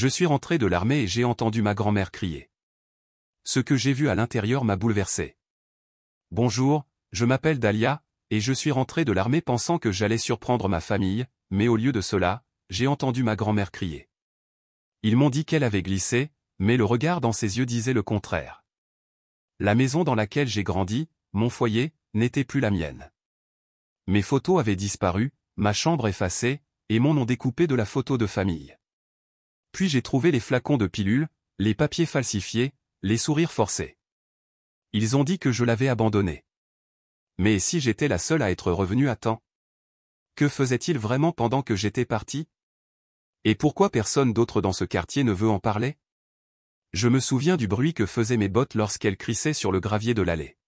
Je suis rentré de l'armée et j'ai entendu ma grand-mère crier. Ce que j'ai vu à l'intérieur m'a bouleversé. Bonjour, je m'appelle Dahlia, et je suis rentré de l'armée pensant que j'allais surprendre ma famille, mais au lieu de cela, j'ai entendu ma grand-mère crier. Ils m'ont dit qu'elle avait glissé, mais le regard dans ses yeux disait le contraire. La maison dans laquelle j'ai grandi, mon foyer, n'était plus la mienne. Mes photos avaient disparu, ma chambre effacée, et mon nom découpé de la photo de famille. Puis j'ai trouvé les flacons de pilules, les papiers falsifiés, les sourires forcés. Ils ont dit que je l'avais abandonné. Mais si j'étais la seule à être revenue à temps? Que faisait-il vraiment pendant que j'étais parti? Et pourquoi personne d'autre dans ce quartier ne veut en parler? Je me souviens du bruit que faisaient mes bottes lorsqu'elles crissaient sur le gravier de l'allée.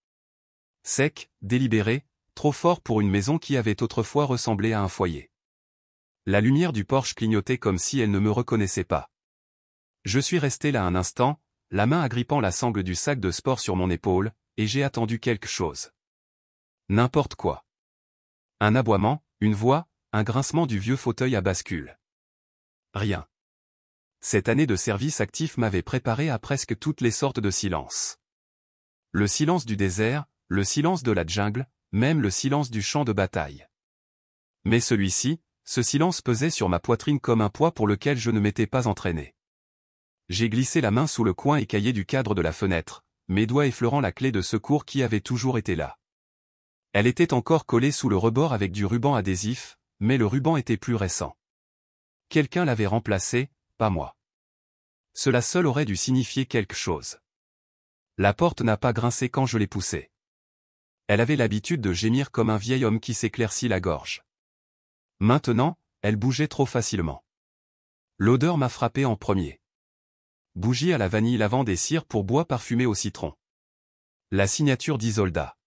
Sec, délibéré, trop fort pour une maison qui avait autrefois ressemblé à un foyer. La lumière du porche clignotait comme si elle ne me reconnaissait pas. Je suis resté là un instant, la main agrippant la sangle du sac de sport sur mon épaule, et j'ai attendu quelque chose. N'importe quoi. Un aboiement, une voix, un grincement du vieux fauteuil à bascule. Rien. Cette année de service actif m'avait préparé à presque toutes les sortes de silences. Le silence du désert, le silence de la jungle, même le silence du champ de bataille. Mais celui-ci, ce silence pesait sur ma poitrine comme un poids pour lequel je ne m'étais pas entraîné. J'ai glissé la main sous le coin écaillé du cadre de la fenêtre, mes doigts effleurant la clé de secours qui avait toujours été là. Elle était encore collée sous le rebord avec du ruban adhésif, mais le ruban était plus récent. Quelqu'un l'avait remplacé, pas moi. Cela seul aurait dû signifier quelque chose. La porte n'a pas grincé quand je l'ai poussée. Elle avait l'habitude de gémir comme un vieil homme qui s'éclaircit la gorge. Maintenant, elle bougeait trop facilement. L'odeur m'a frappé en premier. Bougie à la vanille, lavande et cire pour bois parfumé au citron. La signature d'Isolda.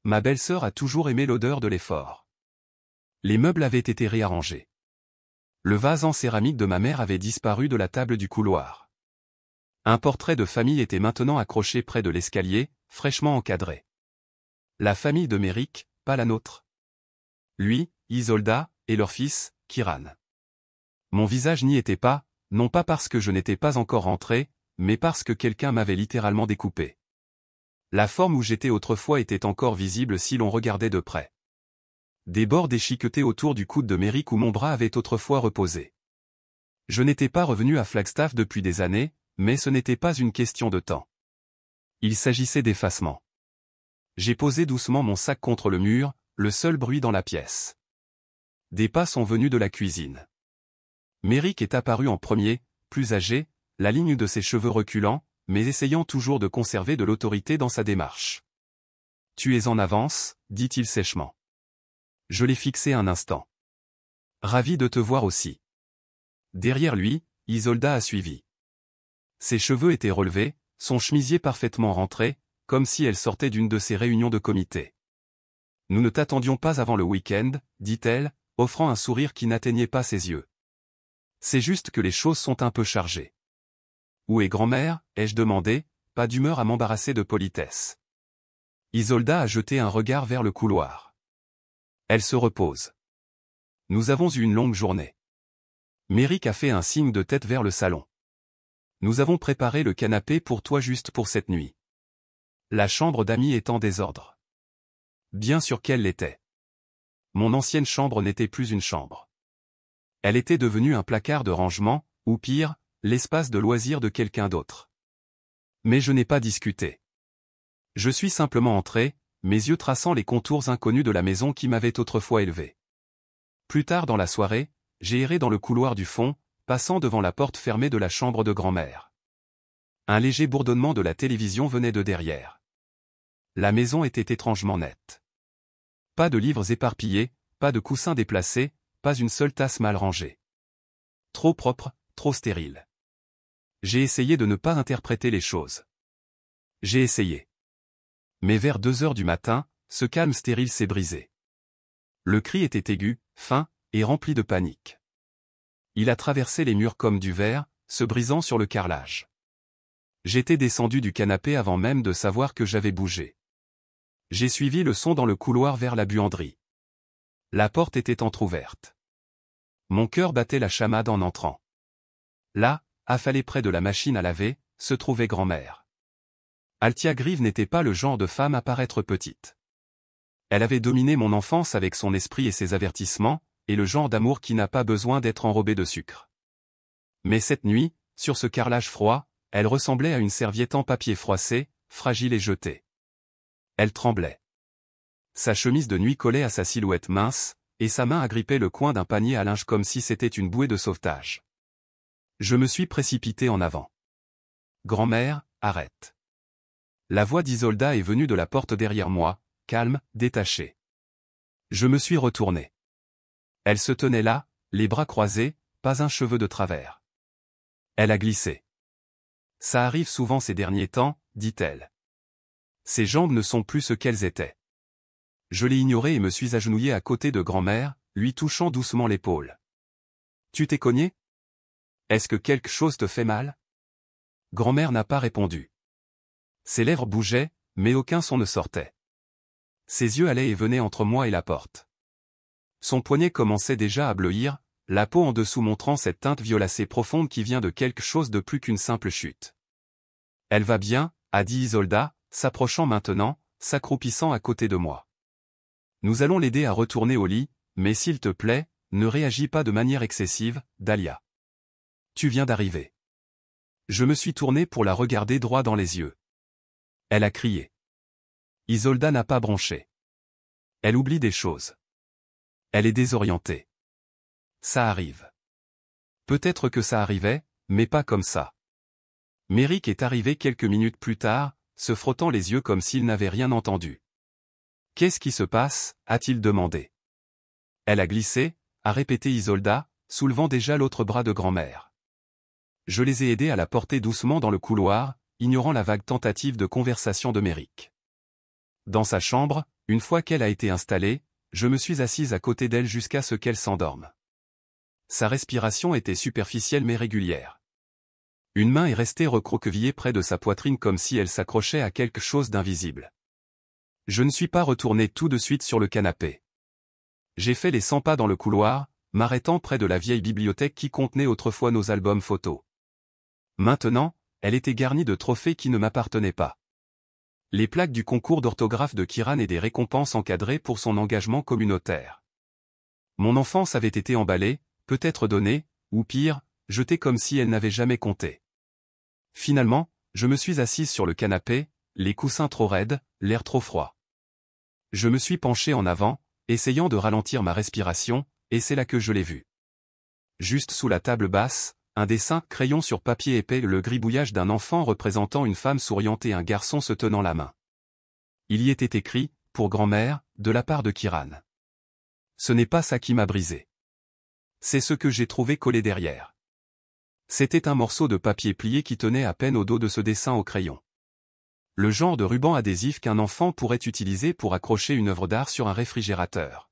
Ma belle-sœur a toujours aimé l'odeur de l'effort. Les meubles avaient été réarrangés. Le vase en céramique de ma mère avait disparu de la table du couloir. Un portrait de famille était maintenant accroché près de l'escalier, fraîchement encadré. La famille de Méric, pas la nôtre. Lui, Isolda, et leur fils, Kiran. Mon visage n'y était pas, non pas parce que je n'étais pas encore rentré, mais parce que quelqu'un m'avait littéralement découpé. La forme où j'étais autrefois était encore visible si l'on regardait de près. Des bords déchiquetés autour du coude de Méric où mon bras avait autrefois reposé. Je n'étais pas revenu à Flagstaff depuis des années, mais ce n'était pas une question de temps. Il s'agissait d'effacement. J'ai posé doucement mon sac contre le mur, le seul bruit dans la pièce. Des pas sont venus de la cuisine. Méric est apparu en premier, plus âgé, la ligne de ses cheveux reculant, mais essayant toujours de conserver de l'autorité dans sa démarche. « Tu es en avance », dit-il sèchement. Je l'ai fixé un instant. « Ravi de te voir aussi. » Derrière lui, Isolda a suivi. Ses cheveux étaient relevés, son chemisier parfaitement rentré, comme si elle sortait d'une de ses réunions de comité. « Nous ne t'attendions pas avant le week-end, dit-elle, offrant un sourire qui n'atteignait pas ses yeux. C'est juste que les choses sont un peu chargées. Où est grand-mère, ai-je demandé, pas d'humeur à m'embarrasser de politesse. Isolda a jeté un regard vers le couloir. Elle se repose. Nous avons eu une longue journée. Méric a fait un signe de tête vers le salon. Nous avons préparé le canapé pour toi juste pour cette nuit. La chambre d'amis est en désordre. Bien sûr qu'elle l'était. Mon ancienne chambre n'était plus une chambre. Elle était devenue un placard de rangement, ou pire, l'espace de loisirs de quelqu'un d'autre. Mais je n'ai pas discuté. Je suis simplement entré, mes yeux traçant les contours inconnus de la maison qui m'avait autrefois élevé. Plus tard dans la soirée, j'ai erré dans le couloir du fond, passant devant la porte fermée de la chambre de grand-mère. Un léger bourdonnement de la télévision venait de derrière. La maison était étrangement nette. Pas de livres éparpillés, pas de coussins déplacés, pas une seule tasse mal rangée. Trop propre, trop stérile. J'ai essayé de ne pas interpréter les choses. J'ai essayé. Mais vers 2 heures du matin, ce calme stérile s'est brisé. Le cri était aigu, fin, et rempli de panique. Il a traversé les murs comme du verre, se brisant sur le carrelage. J'étais descendu du canapé avant même de savoir que j'avais bougé. J'ai suivi le son dans le couloir vers la buanderie. La porte était entr'ouverte. Mon cœur battait la chamade en entrant. Là, affalée près de la machine à laver, se trouvait grand-mère. Altia Grieve n'était pas le genre de femme à paraître petite. Elle avait dominé mon enfance avec son esprit et ses avertissements, et le genre d'amour qui n'a pas besoin d'être enrobé de sucre. Mais cette nuit, sur ce carrelage froid, elle ressemblait à une serviette en papier froissé, fragile et jetée. Elle tremblait. Sa chemise de nuit collait à sa silhouette mince, et sa main agrippait le coin d'un panier à linge comme si c'était une bouée de sauvetage. Je me suis précipité en avant. « Grand-mère, arrête !» La voix d'Isolda est venue de la porte derrière moi, calme, détachée. Je me suis retourné. Elle se tenait là, les bras croisés, pas un cheveu de travers. Elle a glissé. « Ça arrive souvent ces derniers temps, dit-elle. Ses jambes ne sont plus ce qu'elles étaient. » Je l'ai ignoré et me suis agenouillé à côté de grand-mère, lui touchant doucement l'épaule. « Tu t'es cogné ? Est-ce que quelque chose te fait mal ?» Grand-mère n'a pas répondu. Ses lèvres bougeaient, mais aucun son ne sortait. Ses yeux allaient et venaient entre moi et la porte. Son poignet commençait déjà à bleuir, la peau en dessous montrant cette teinte violacée profonde qui vient de quelque chose de plus qu'une simple chute. « Elle va bien, » a dit Isolda, s'approchant maintenant, s'accroupissant à côté de moi. « Nous allons l'aider à retourner au lit, mais s'il te plaît, ne réagis pas de manière excessive, Dahlia. Tu viens d'arriver. » Je me suis tourné pour la regarder droit dans les yeux. Elle a crié. Isolda n'a pas bronché. Elle oublie des choses. Elle est désorientée. Ça arrive. Peut-être que ça arrivait, mais pas comme ça. Merrick est arrivé quelques minutes plus tard, se frottant les yeux comme s'il n'avait rien entendu. « Qu'est-ce qui se passe ?» a-t-il demandé. Elle a glissé, a répété Isolda, soulevant déjà l'autre bras de grand-mère. Je les ai aidés à la porter doucement dans le couloir, ignorant la vague tentative de conversation de Merrick. Dans sa chambre, une fois qu'elle a été installée, je me suis assise à côté d'elle jusqu'à ce qu'elle s'endorme. Sa respiration était superficielle mais régulière. Une main est restée recroquevillée près de sa poitrine comme si elle s'accrochait à quelque chose d'invisible. Je ne suis pas retourné tout de suite sur le canapé. J'ai fait les 100 pas dans le couloir, m'arrêtant près de la vieille bibliothèque qui contenait autrefois nos albums photos. Maintenant, elle était garnie de trophées qui ne m'appartenaient pas. Les plaques du concours d'orthographe de Kiran et des récompenses encadrées pour son engagement communautaire. Mon enfance avait été emballée, peut-être donnée, ou pire, jetée comme si elle n'avait jamais compté. Finalement, je me suis assise sur le canapé, les coussins trop raides, l'air trop froid. Je me suis penché en avant, essayant de ralentir ma respiration, et c'est là que je l'ai vue. Juste sous la table basse, un dessin, crayon sur papier épais, le gribouillage d'un enfant représentant une femme souriante et un garçon se tenant la main. Il y était écrit, pour grand-mère, de la part de Kiran. Ce n'est pas ça qui m'a brisé. C'est ce que j'ai trouvé collé derrière. C'était un morceau de papier plié qui tenait à peine au dos de ce dessin au crayon. Le genre de ruban adhésif qu'un enfant pourrait utiliser pour accrocher une œuvre d'art sur un réfrigérateur.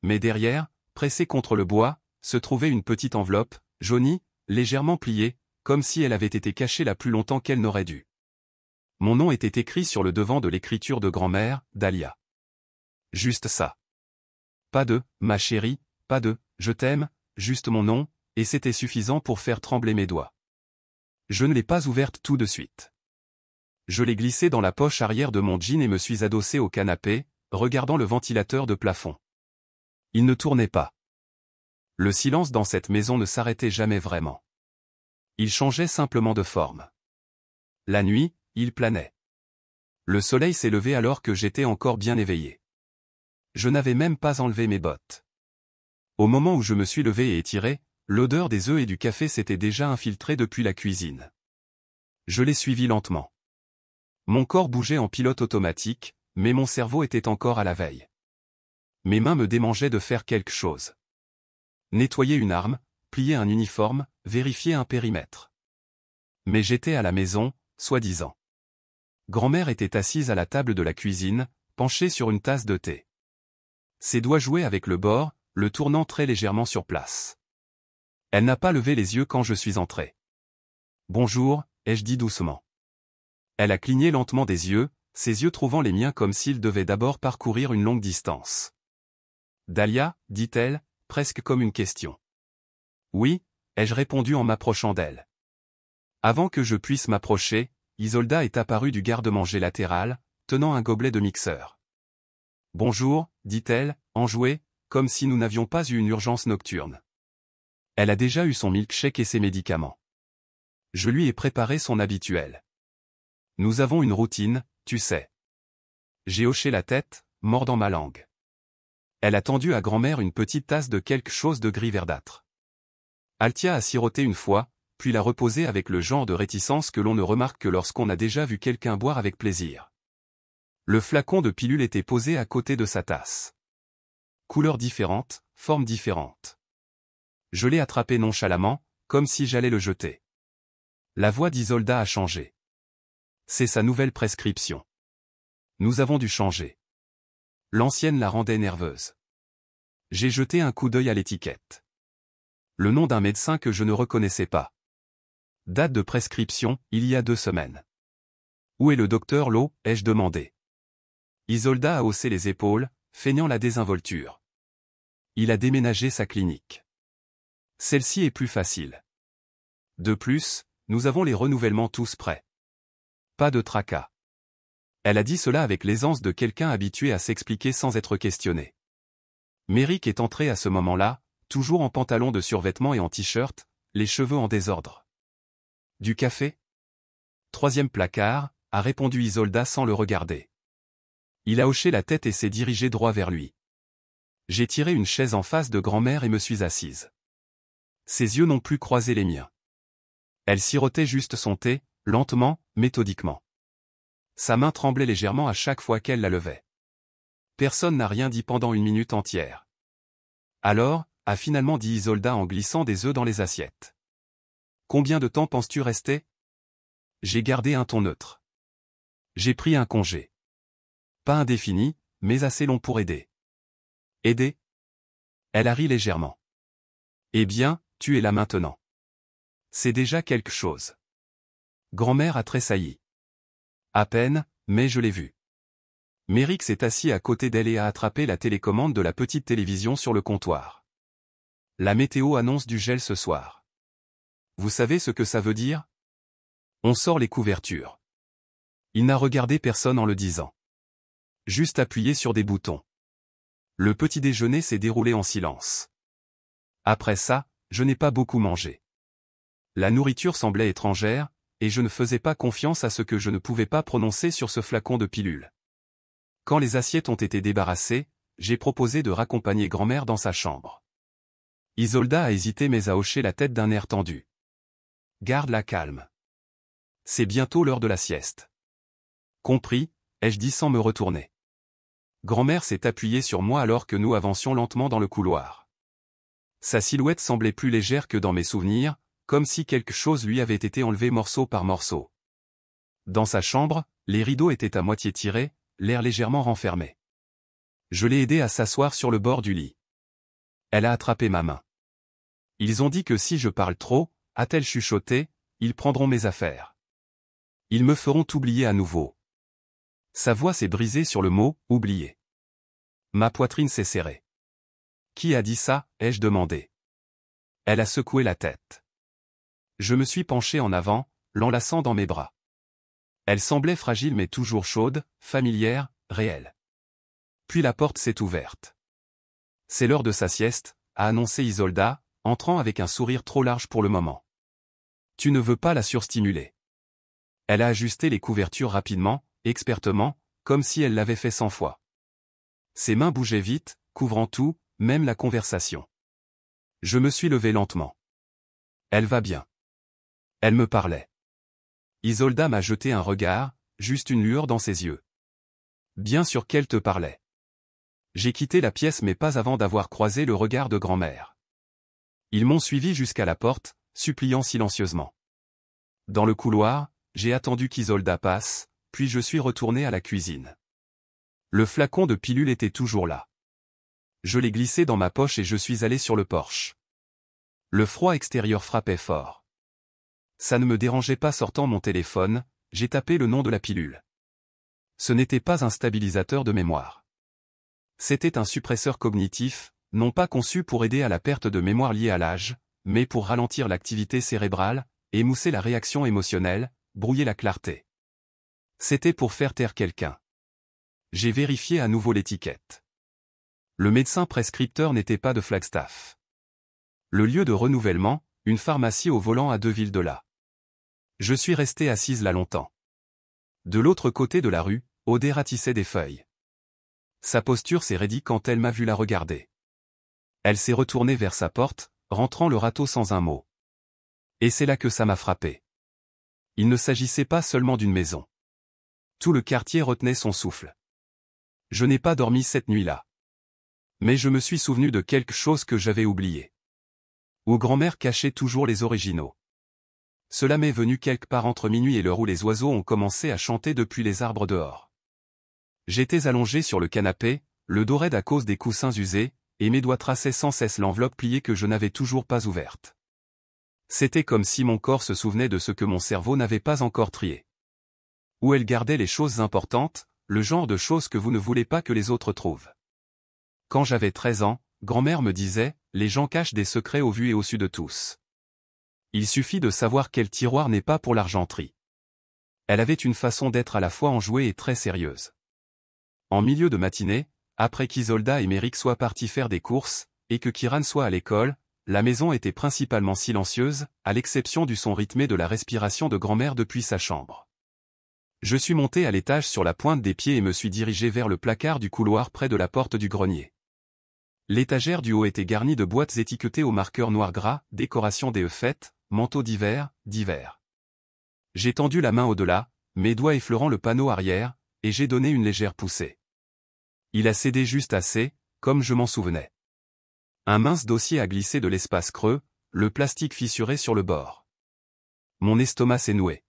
Mais derrière, pressée contre le bois, se trouvait une petite enveloppe, jaunie, légèrement pliée, comme si elle avait été cachée là plus longtemps qu'elle n'aurait dû. Mon nom était écrit sur le devant de l'écriture de grand-mère, Dahlia. Juste ça. Pas de « ma chérie », pas de « je t'aime », juste mon nom, et c'était suffisant pour faire trembler mes doigts. Je ne l'ai pas ouverte tout de suite. Je l'ai glissée dans la poche arrière de mon jean et me suis adossé au canapé, regardant le ventilateur de plafond. Il ne tournait pas. Le silence dans cette maison ne s'arrêtait jamais vraiment. Il changeait simplement de forme. La nuit, il planait. Le soleil s'est levé alors que j'étais encore bien éveillé. Je n'avais même pas enlevé mes bottes. Au moment où je me suis levé et étiré, l'odeur des œufs et du café s'était déjà infiltrée depuis la cuisine. Je l'ai suivi lentement. Mon corps bougeait en pilote automatique, mais mon cerveau était encore à la veille. Mes mains me démangeaient de faire quelque chose. Nettoyer une arme, plier un uniforme, vérifier un périmètre. Mais j'étais à la maison, soi-disant. Grand-mère était assise à la table de la cuisine, penchée sur une tasse de thé. Ses doigts jouaient avec le bord, le tournant très légèrement sur place. Elle n'a pas levé les yeux quand je suis entré. « Bonjour », ai-je dit doucement. Elle a cligné lentement des yeux, ses yeux trouvant les miens comme s'ils devaient d'abord parcourir une longue distance. « Dahlia » dit-elle, presque comme une question. « Oui » ai-je répondu en m'approchant d'elle. Avant que je puisse m'approcher, Isolda est apparue du garde-manger latéral, tenant un gobelet de mixeur. « Bonjour, dit-elle, enjouée, comme si nous n'avions pas eu une urgence nocturne. Elle a déjà eu son milkshake et ses médicaments. Je lui ai préparé son habituel. Nous avons une routine, tu sais. » J'ai hoché la tête, mordant ma langue. Elle a tendu à grand-mère une petite tasse de quelque chose de gris verdâtre. Altia a siroté une fois, puis l'a reposée avec le genre de réticence que l'on ne remarque que lorsqu'on a déjà vu quelqu'un boire avec plaisir. Le flacon de pilule était posé à côté de sa tasse. Couleur différente, forme différente. Je l'ai attrapé nonchalamment, comme si j'allais le jeter. La voix d'Isolda a changé. C'est sa nouvelle prescription. Nous avons dû changer. L'ancienne la rendait nerveuse. J'ai jeté un coup d'œil à l'étiquette. Le nom d'un médecin que je ne reconnaissais pas. Date de prescription, il y a 2 semaines. Où est le docteur Lowe, ai-je demandé. Isolda a haussé les épaules, feignant la désinvolture. Il a déménagé sa clinique. Celle-ci est plus facile. De plus, nous avons les renouvellements tous prêts. Pas de tracas. Elle a dit cela avec l'aisance de quelqu'un habitué à s'expliquer sans être questionné. Méric est entré à ce moment-là, toujours en pantalon de survêtement et en t-shirt, les cheveux en désordre. Du café ? 3e placard, a répondu Isolda sans le regarder. Il a hoché la tête et s'est dirigé droit vers lui. J'ai tiré une chaise en face de grand-mère et me suis assise. Ses yeux n'ont plus croisé les miens. Elle sirotait juste son thé, lentement, méthodiquement. Sa main tremblait légèrement à chaque fois qu'elle la levait. Personne n'a rien dit pendant 1 minute entière. Alors, a finalement dit Isolda en glissant des œufs dans les assiettes. Combien de temps penses-tu rester ? J'ai gardé un ton neutre. J'ai pris un congé. Pas indéfini, mais assez long pour aider. Aider ? Elle a ri légèrement. Eh bien, tu es là maintenant. C'est déjà quelque chose. Grand-mère a tressailli. À peine, mais je l'ai vu. Méric s'est assis à côté d'elle et a attrapé la télécommande de la petite télévision sur le comptoir. La météo annonce du gel ce soir. Vous savez ce que ça veut dire ? On sort les couvertures. Il n'a regardé personne en le disant. Juste appuyé sur des boutons. Le petit déjeuner s'est déroulé en silence. Après ça, je n'ai pas beaucoup mangé. La nourriture semblait étrangère, et je ne faisais pas confiance à ce que je ne pouvais pas prononcer sur ce flacon de pilule. Quand les assiettes ont été débarrassées, j'ai proposé de raccompagner grand-mère dans sa chambre. Isolda a hésité mais a hoché la tête d'un air tendu. Garde-la calme. C'est bientôt l'heure de la sieste. Compris, ai-je dit sans me retourner. Grand-mère s'est appuyée sur moi alors que nous avancions lentement dans le couloir. Sa silhouette semblait plus légère que dans mes souvenirs, comme si quelque chose lui avait été enlevé morceau par morceau. Dans sa chambre, les rideaux étaient à moitié tirés, l'air légèrement renfermé. Je l'ai aidée à s'asseoir sur le bord du lit. Elle a attrapé ma main. Ils ont dit que si je parle trop, a-t-elle chuchoté, ils prendront mes affaires. Ils me feront oublier à nouveau. Sa voix s'est brisée sur le mot « oublier ». Ma poitrine s'est serrée. Qui a dit ça, ai-je demandé. Elle a secoué la tête. Je me suis penché en avant, l'enlaçant dans mes bras. Elle semblait fragile mais toujours chaude, familière, réelle. Puis la porte s'est ouverte. C'est l'heure de sa sieste, a annoncé Isolda, entrant avec un sourire trop large pour le moment. Tu ne veux pas la surstimuler. Elle a ajusté les couvertures rapidement, expertement, comme si elle l'avait fait 100 fois. Ses mains bougeaient vite, couvrant tout, même la conversation. Je me suis levé lentement. Elle va bien. Elle me parlait. Isolda m'a jeté un regard, juste une lueur dans ses yeux. Bien sûr qu'elle te parlait. J'ai quitté la pièce mais pas avant d'avoir croisé le regard de grand-mère. Ils m'ont suivi jusqu'à la porte, suppliant silencieusement. Dans le couloir, j'ai attendu qu'Isolda passe, puis je suis retourné à la cuisine. Le flacon de pilule était toujours là. Je l'ai glissé dans ma poche et je suis allé sur le porche. Le froid extérieur frappait fort. Ça ne me dérangeait pas sortant mon téléphone, j'ai tapé le nom de la pilule. Ce n'était pas un stabilisateur de mémoire. C'était un suppresseur cognitif, non pas conçu pour aider à la perte de mémoire liée à l'âge, mais pour ralentir l'activité cérébrale, émousser la réaction émotionnelle, brouiller la clarté. C'était pour faire taire quelqu'un. J'ai vérifié à nouveau l'étiquette. Le médecin prescripteur n'était pas de Flagstaff. Le lieu de renouvellement, une pharmacie au volant à 2 villes de là. Je suis resté assise là longtemps. De l'autre côté de la rue, Aude ratissait des feuilles. Sa posture s'est raidie quand elle m'a vu la regarder. Elle s'est retournée vers sa porte, rentrant le râteau sans un mot. Et c'est là que ça m'a frappé. Il ne s'agissait pas seulement d'une maison. Tout le quartier retenait son souffle. Je n'ai pas dormi cette nuit-là. Mais je me suis souvenu de quelque chose que j'avais oublié. Où grand-mère cachait toujours les originaux. Cela m'est venu quelque part entre minuit et l'heure où les oiseaux ont commencé à chanter depuis les arbres dehors. J'étais allongé sur le canapé, le dos raide à cause des coussins usés, et mes doigts traçaient sans cesse l'enveloppe pliée que je n'avais toujours pas ouverte. C'était comme si mon corps se souvenait de ce que mon cerveau n'avait pas encore trié. Où elle gardait les choses importantes, le genre de choses que vous ne voulez pas que les autres trouvent. Quand j'avais 13 ans, grand-mère me disait, les gens cachent des secrets au vu et au su de tous. Il suffit de savoir quel tiroir n'est pas pour l'argenterie. Elle avait une façon d'être à la fois enjouée et très sérieuse. En milieu de matinée, après qu'Isolda et Merrick soient partis faire des courses, et que Kiran soit à l'école, la maison était principalement silencieuse, à l'exception du son rythmé de la respiration de grand-mère depuis sa chambre. Je suis monté à l'étage sur la pointe des pieds et me suis dirigé vers le placard du couloir près de la porte du grenier. L'étagère du haut était garnie de boîtes étiquetées au marqueur noir gras, décoration des fêtes, manteaux d'hiver, d'hiver. J'ai tendu la main au-delà, mes doigts effleurant le panneau arrière, et j'ai donné une légère poussée. Il a cédé juste assez, comme je m'en souvenais. Un mince dossier a glissé de l'espace creux, le plastique fissuré sur le bord. Mon estomac s'est noué.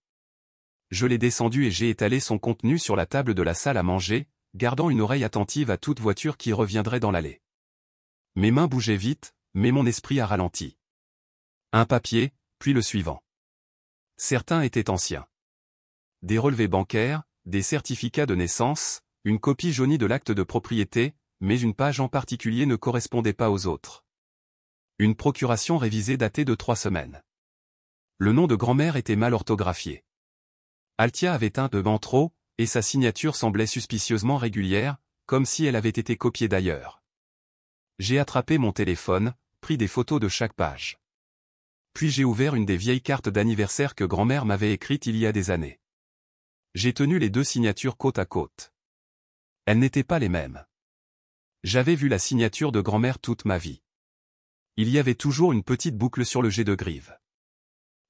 Je l'ai descendu et j'ai étalé son contenu sur la table de la salle à manger, gardant une oreille attentive à toute voiture qui reviendrait dans l'allée. Mes mains bougeaient vite, mais mon esprit a ralenti. Un papier, puis le suivant. Certains étaient anciens. Des relevés bancaires, des certificats de naissance, une copie jaunie de l'acte de propriété, mais une page en particulier ne correspondait pas aux autres. Une procuration révisée datée de 3 semaines. Le nom de grand-mère était mal orthographié. Altia avait un E en trop, et sa signature semblait suspicieusement régulière, comme si elle avait été copiée d'ailleurs. J'ai attrapé mon téléphone, pris des photos de chaque page. Puis j'ai ouvert une des vieilles cartes d'anniversaire que grand-mère m'avait écrites il y a des années. J'ai tenu les 2 signatures côte à côte. Elles n'étaient pas les mêmes. J'avais vu la signature de grand-mère toute ma vie. Il y avait toujours une petite boucle sur le jet de grive.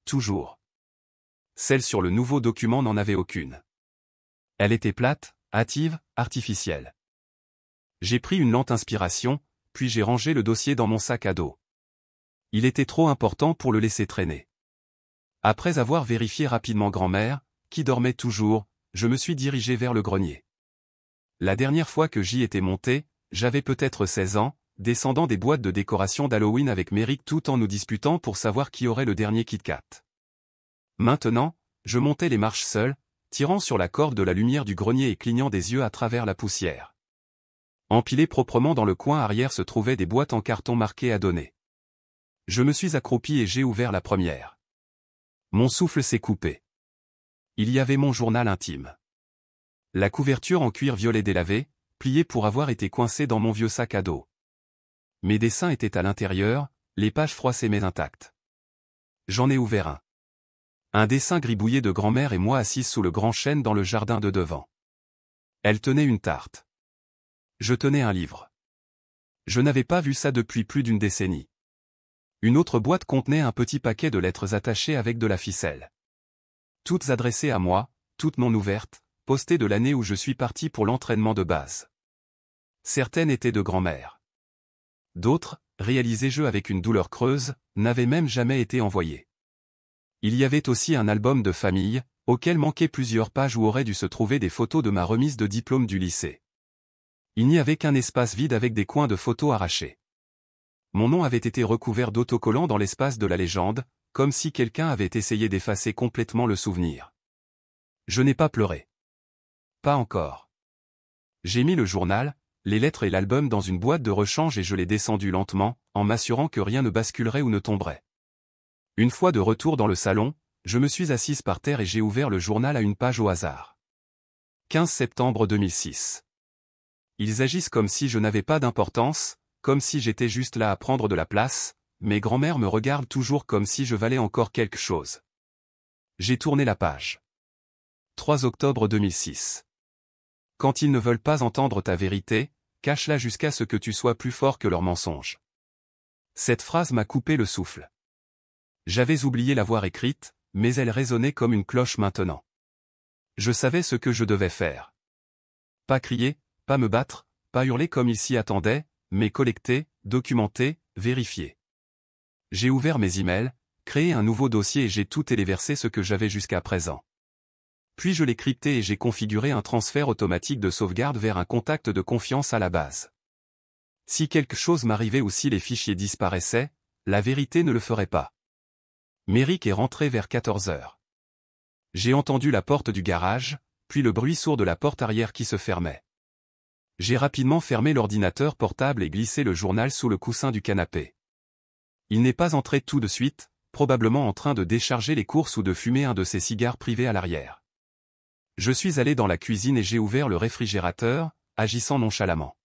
Toujours. Celle sur le nouveau document n'en avait aucune. Elle était plate, hâtive, artificielle. J'ai pris une lente inspiration, puis j'ai rangé le dossier dans mon sac à dos. Il était trop important pour le laisser traîner. Après avoir vérifié rapidement grand-mère, qui dormait toujours, je me suis dirigé vers le grenier. La dernière fois que j'y étais monté, j'avais peut-être 16 ans, descendant des boîtes de décoration d'Halloween avec Merrick tout en nous disputant pour savoir qui aurait le dernier Kit Kat. Maintenant, je montais les marches seul, tirant sur la corde de la lumière du grenier et clignant des yeux à travers la poussière. Empilées proprement dans le coin arrière se trouvaient des boîtes en carton marquées à donner. Je me suis accroupi et j'ai ouvert la première. Mon souffle s'est coupé. Il y avait mon journal intime. La couverture en cuir violet délavé, pliée pour avoir été coincée dans mon vieux sac à dos. Mes dessins étaient à l'intérieur, les pages froissées mais intactes. J'en ai ouvert un. Un dessin gribouillé de grand-mère et moi assises sous le grand chêne dans le jardin de devant. Elle tenait une tarte. Je tenais un livre. Je n'avais pas vu ça depuis plus d'une décennie. Une autre boîte contenait un petit paquet de lettres attachées avec de la ficelle. Toutes adressées à moi, toutes non ouvertes, postées de l'année où je suis parti pour l'entraînement de base. Certaines étaient de grand-mère. D'autres, réalisées jeu avec une douleur creuse, n'avaient même jamais été envoyées. Il y avait aussi un album de famille, auquel manquaient plusieurs pages où auraient dû se trouver des photos de ma remise de diplôme du lycée. Il n'y avait qu'un espace vide avec des coins de photos arrachés. Mon nom avait été recouvert d'autocollants dans l'espace de la légende, comme si quelqu'un avait essayé d'effacer complètement le souvenir. Je n'ai pas pleuré. Pas encore. J'ai mis le journal, les lettres et l'album dans une boîte de rechange et je l'ai descendu lentement, en m'assurant que rien ne basculerait ou ne tomberait. Une fois de retour dans le salon, je me suis assise par terre et j'ai ouvert le journal à une page au hasard. 15 septembre 2006. Ils agissent comme si je n'avais pas d'importance, comme si j'étais juste là à prendre de la place, mais grand-mère me regarde toujours comme si je valais encore quelque chose. J'ai tourné la page. 3 octobre 2006. Quand ils ne veulent pas entendre ta vérité, cache-la jusqu'à ce que tu sois plus fort que leurs mensonges. Cette phrase m'a coupé le souffle. J'avais oublié l'avoir écrite, mais elle résonnait comme une cloche maintenant. Je savais ce que je devais faire. Pas crier, pas me battre, pas hurler comme ils s'y attendaient, mais collecter, documenter, vérifier. J'ai ouvert mes emails, créé un nouveau dossier et j'ai tout téléversé ce que j'avais jusqu'à présent. Puis je l'ai crypté et j'ai configuré un transfert automatique de sauvegarde vers un contact de confiance à la base. Si quelque chose m'arrivait ou si les fichiers disparaissaient, la vérité ne le ferait pas. Méric est rentré vers 14 heures. J'ai entendu la porte du garage, puis le bruit sourd de la porte arrière qui se fermait. J'ai rapidement fermé l'ordinateur portable et glissé le journal sous le coussin du canapé. Il n'est pas entré tout de suite, probablement en train de décharger les courses ou de fumer un de ses cigares privés à l'arrière. Je suis allé dans la cuisine et j'ai ouvert le réfrigérateur, agissant nonchalamment.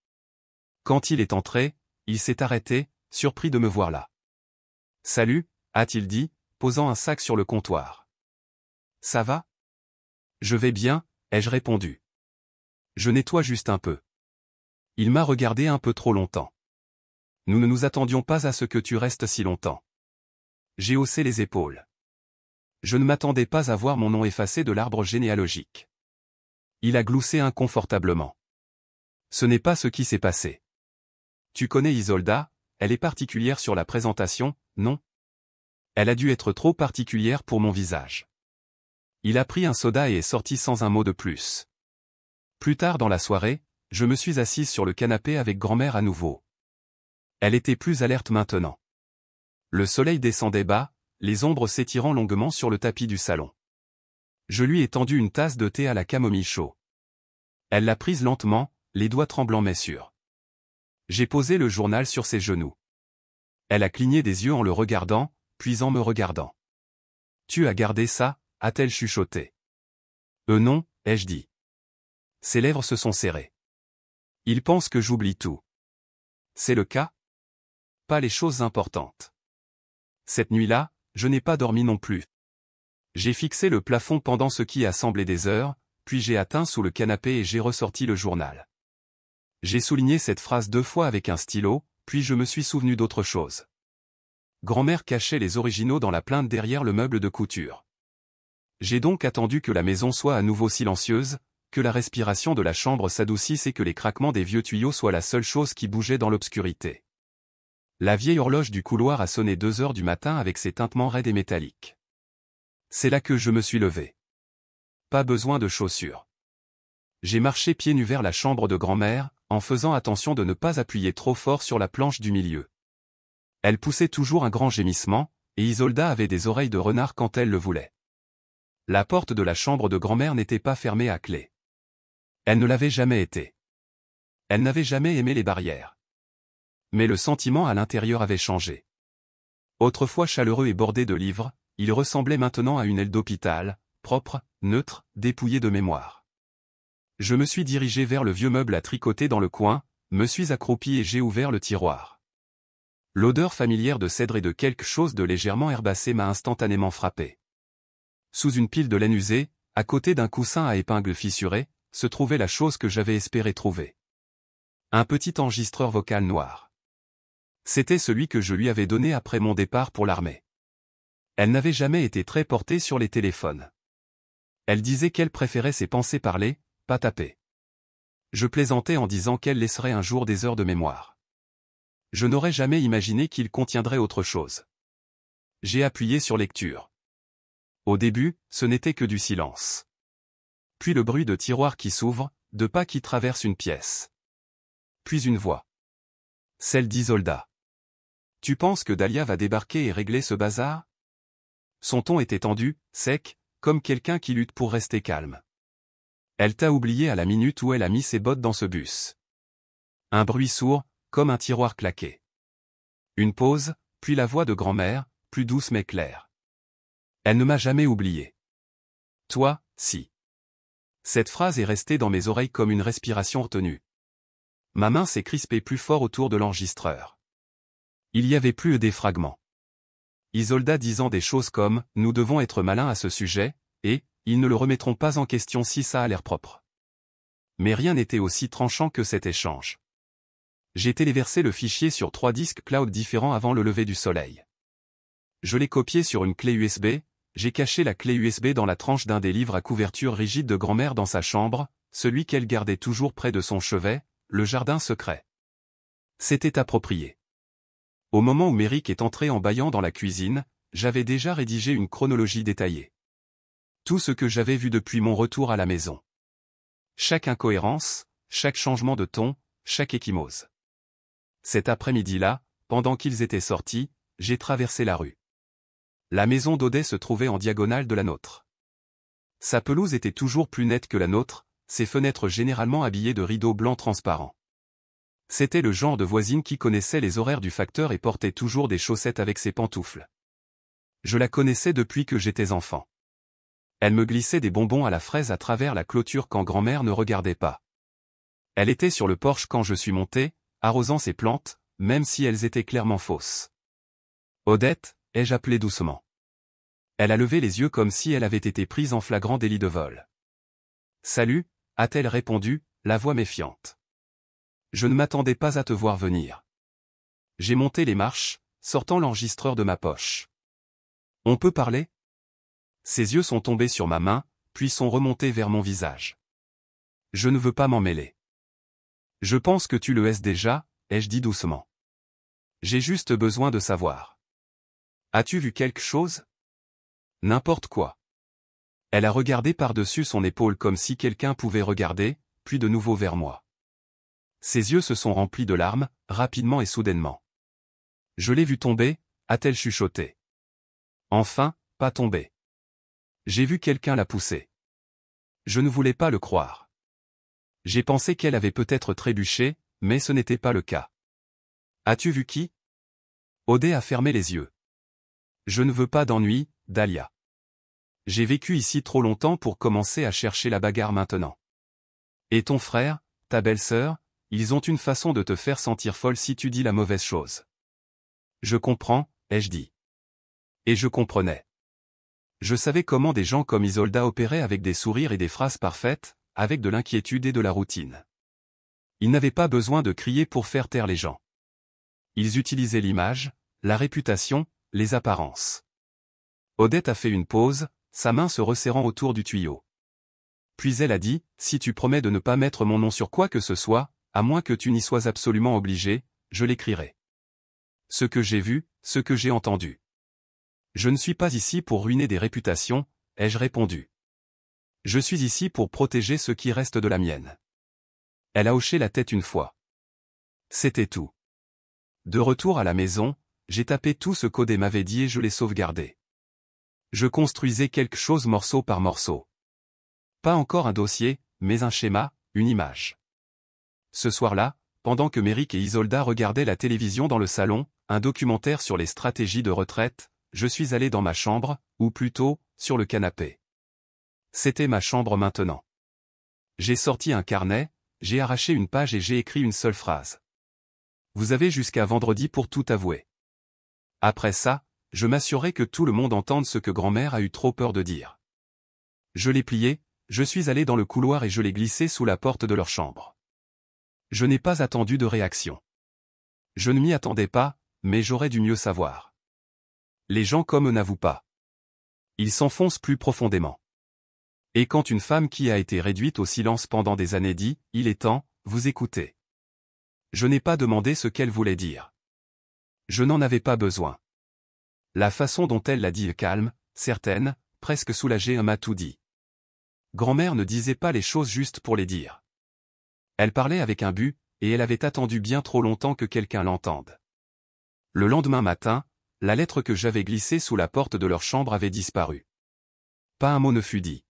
Quand il est entré, il s'est arrêté, surpris de me voir là. « Salut », a-t-il dit, posant un sac sur le comptoir. « Ça va ? » ?»« Je vais bien », ai-je répondu. « Je nettoie juste un peu. » Il m'a regardé un peu trop longtemps. « Nous ne nous attendions pas à ce que tu restes si longtemps. » J'ai haussé les épaules. Je ne m'attendais pas à voir mon nom effacé de l'arbre généalogique. Il a gloussé inconfortablement. Ce n'est pas ce qui s'est passé. Tu connais Isolda, elle est particulière sur la présentation, non? Elle a dû être trop particulière pour mon visage. Il a pris un soda et est sorti sans un mot de plus. Plus tard dans la soirée, je me suis assise sur le canapé avec grand-mère à nouveau. Elle était plus alerte maintenant. Le soleil descendait bas, les ombres s'étirant longuement sur le tapis du salon. Je lui ai tendu une tasse de thé à la camomille chaud. Elle l'a prise lentement, les doigts tremblants mais sûrs. J'ai posé le journal sur ses genoux. Elle a cligné des yeux en le regardant, puis en me regardant. « Tu as gardé ça ?» a-t-elle chuchoté. « Non », ai-je dit. Ses lèvres se sont serrées. Il pense que j'oublie tout. C'est le cas? Pas les choses importantes. Cette nuit-là, je n'ai pas dormi non plus. J'ai fixé le plafond pendant ce qui a semblé des heures, puis j'ai atteint sous le canapé et j'ai ressorti le journal. J'ai souligné cette phrase 2 fois avec un stylo, puis je me suis souvenu d'autre chose. Grand-mère cachait les originaux dans la plainte derrière le meuble de couture. J'ai donc attendu que la maison soit à nouveau silencieuse, que la respiration de la chambre s'adoucisse et que les craquements des vieux tuyaux soient la seule chose qui bougeait dans l'obscurité. La vieille horloge du couloir a sonné 2 heures du matin avec ses tintements raides et métalliques. C'est là que je me suis levé. Pas besoin de chaussures. J'ai marché pieds nus vers la chambre de grand-mère, en faisant attention de ne pas appuyer trop fort sur la planche du milieu. Elle poussait toujours un grand gémissement, et Isolda avait des oreilles de renard quand elle le voulait. La porte de la chambre de grand-mère n'était pas fermée à clé. Elle ne l'avait jamais été. Elle n'avait jamais aimé les barrières. Mais le sentiment à l'intérieur avait changé. Autrefois chaleureux et bordé de livres, il ressemblait maintenant à une aile d'hôpital, propre, neutre, dépouillée de mémoire. Je me suis dirigé vers le vieux meuble à tricoter dans le coin, me suis accroupi et j'ai ouvert le tiroir. L'odeur familière de cèdre et de quelque chose de légèrement herbacé m'a instantanément frappé. Sous une pile de laine usée, à côté d'un coussin à épingles fissurées, se trouvait la chose que j'avais espéré trouver. Un petit enregistreur vocal noir. C'était celui que je lui avais donné après mon départ pour l'armée. Elle n'avait jamais été très portée sur les téléphones. Elle disait qu'elle préférait ses pensées parlées, pas tapées. Je plaisantais en disant qu'elle laisserait un jour des heures de mémoire. Je n'aurais jamais imaginé qu'il contiendrait autre chose. J'ai appuyé sur lecture. Au début, ce n'était que du silence. Puis le bruit de tiroirs qui s'ouvrent, de pas qui traversent une pièce. Puis une voix. Celle d'Isolda. « Tu penses que Dahlia va débarquer et régler ce bazar ?» Son ton était tendu, sec, comme quelqu'un qui lutte pour rester calme. « Elle t'a oublié à la minute où elle a mis ses bottes dans ce bus. » Un bruit sourd, comme un tiroir claqué. Une pause, puis la voix de grand-mère, plus douce mais claire. Elle ne m'a jamais oublié. Toi, si. Cette phrase est restée dans mes oreilles comme une respiration retenue. Ma main s'est crispée plus fort autour de l'enregistreur. Il y avait plus des fragments. Isolda disant des choses comme « Nous devons être malins à ce sujet » et « Ils ne le remettront pas en question si ça a l'air propre ». Mais rien n'était aussi tranchant que cet échange. J'ai téléversé le fichier sur 3 disques cloud différents avant le lever du soleil. Je l'ai copié sur une clé USB, j'ai caché la clé USB dans la tranche d'un des livres à couverture rigide de grand-mère dans sa chambre, celui qu'elle gardait toujours près de son chevet, le jardin secret. C'était approprié. Au moment où Méric est entré en bâillant dans la cuisine, j'avais déjà rédigé une chronologie détaillée. Tout ce que j'avais vu depuis mon retour à la maison. Chaque incohérence, chaque changement de ton, chaque échymose. Cet après-midi-là, pendant qu'ils étaient sortis, j'ai traversé la rue. La maison d'Audet se trouvait en diagonale de la nôtre. Sa pelouse était toujours plus nette que la nôtre, ses fenêtres généralement habillées de rideaux blancs transparents. C'était le genre de voisine qui connaissait les horaires du facteur et portait toujours des chaussettes avec ses pantoufles. Je la connaissais depuis que j'étais enfant. Elle me glissait des bonbons à la fraise à travers la clôture quand grand-mère ne regardait pas. Elle était sur le porche quand je suis monté, arrosant ses plantes, même si elles étaient clairement fausses. « Odette » ai-je appelé doucement. Elle a levé les yeux comme si elle avait été prise en flagrant délit de vol. « Salut » a-t-elle répondu, la voix méfiante. Je ne m'attendais pas à te voir venir. J'ai monté les marches, sortant l'enregistreur de ma poche. On peut parler ? Ses yeux sont tombés sur ma main, puis sont remontés vers mon visage. Je ne veux pas m'en mêler. Je pense que tu le es déjà, ai-je dit doucement. J'ai juste besoin de savoir. As-tu vu quelque chose ? N'importe quoi. Elle a regardé par-dessus son épaule comme si quelqu'un pouvait regarder, puis de nouveau vers moi. Ses yeux se sont remplis de larmes, rapidement et soudainement. Je l'ai vu tomber, a-t-elle chuchoté. Enfin, pas tomber. J'ai vu quelqu'un la pousser. Je ne voulais pas le croire. J'ai pensé qu'elle avait peut-être trébuché, mais ce n'était pas le cas. As-tu vu qui ? Audet a fermé les yeux. Je ne veux pas d'ennui, Dahlia. J'ai vécu ici trop longtemps pour commencer à chercher la bagarre maintenant. Et ton frère, ta belle-sœur, ils ont une façon de te faire sentir folle si tu dis la mauvaise chose. Je comprends, ai-je dit. Et je comprenais. Je savais comment des gens comme Isolda opéraient avec des sourires et des phrases parfaites, avec de l'inquiétude et de la routine. Ils n'avaient pas besoin de crier pour faire taire les gens. Ils utilisaient l'image, la réputation, les apparences. Odette a fait une pause, sa main se resserrant autour du tuyau. Puis elle a dit, si tu promets de ne pas mettre mon nom sur quoi que ce soit, à moins que tu n'y sois absolument obligé, je l'écrirai. Ce que j'ai vu, ce que j'ai entendu. Je ne suis pas ici pour ruiner des réputations, ai-je répondu. Je suis ici pour protéger ce qui reste de la mienne. Elle a hoché la tête une fois. C'était tout. De retour à la maison, j'ai tapé tout ce qu'Audet m'avait dit et je l'ai sauvegardé. Je construisais quelque chose morceau par morceau. Pas encore un dossier, mais un schéma, une image. Ce soir-là, pendant que Méric et Isolda regardaient la télévision dans le salon, un documentaire sur les stratégies de retraite, je suis allé dans ma chambre, ou plutôt, sur le canapé. C'était ma chambre maintenant. J'ai sorti un carnet, j'ai arraché une page et j'ai écrit une seule phrase. Vous avez jusqu'à vendredi pour tout avouer. Après ça, je m'assurerai que tout le monde entende ce que grand-mère a eu trop peur de dire. Je l'ai plié, je suis allé dans le couloir et je l'ai glissé sous la porte de leur chambre. Je n'ai pas attendu de réaction. Je ne m'y attendais pas, mais j'aurais dû mieux savoir. Les gens comme eux n'avouent pas. Ils s'enfoncent plus profondément. Et quand une femme qui a été réduite au silence pendant des années dit « Il est temps, vous écoutez ». Je n'ai pas demandé ce qu'elle voulait dire. Je n'en avais pas besoin. La façon dont elle l'a dit calme, certaine, presque soulagée m'a tout dit. Grand-mère ne disait pas les choses juste pour les dire. Elle parlait avec un but, et elle avait attendu bien trop longtemps que quelqu'un l'entende. Le lendemain matin, la lettre que j'avais glissée sous la porte de leur chambre avait disparu. Pas un mot ne fut dit.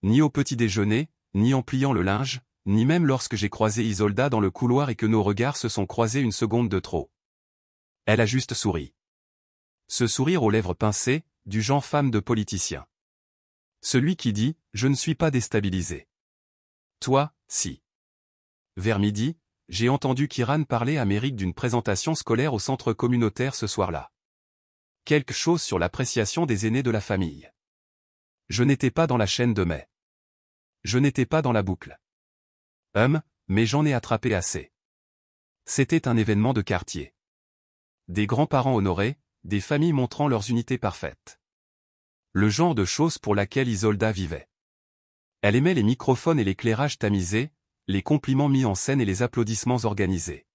Ni au petit déjeuner, ni en pliant le linge, ni même lorsque j'ai croisé Isolda dans le couloir et que nos regards se sont croisés une seconde de trop. Elle a juste souri. Ce sourire aux lèvres pincées, du genre femme de politicien. Celui qui dit « Je ne suis pas déstabilisé ». Toi, si. Vers midi, j'ai entendu Kiran parler à Méric d'une présentation scolaire au centre communautaire ce soir-là. Quelque chose sur l'appréciation des aînés de la famille. Je n'étais pas dans la chaîne de mai. Je n'étais pas dans la boucle. Mais j'en ai attrapé assez. C'était un événement de quartier. Des grands-parents honorés, des familles montrant leurs unités parfaites. Le genre de choses pour laquelle Isolda vivait. Elle aimait les microphones et l'éclairage tamisé, les compliments mis en scène et les applaudissements organisés.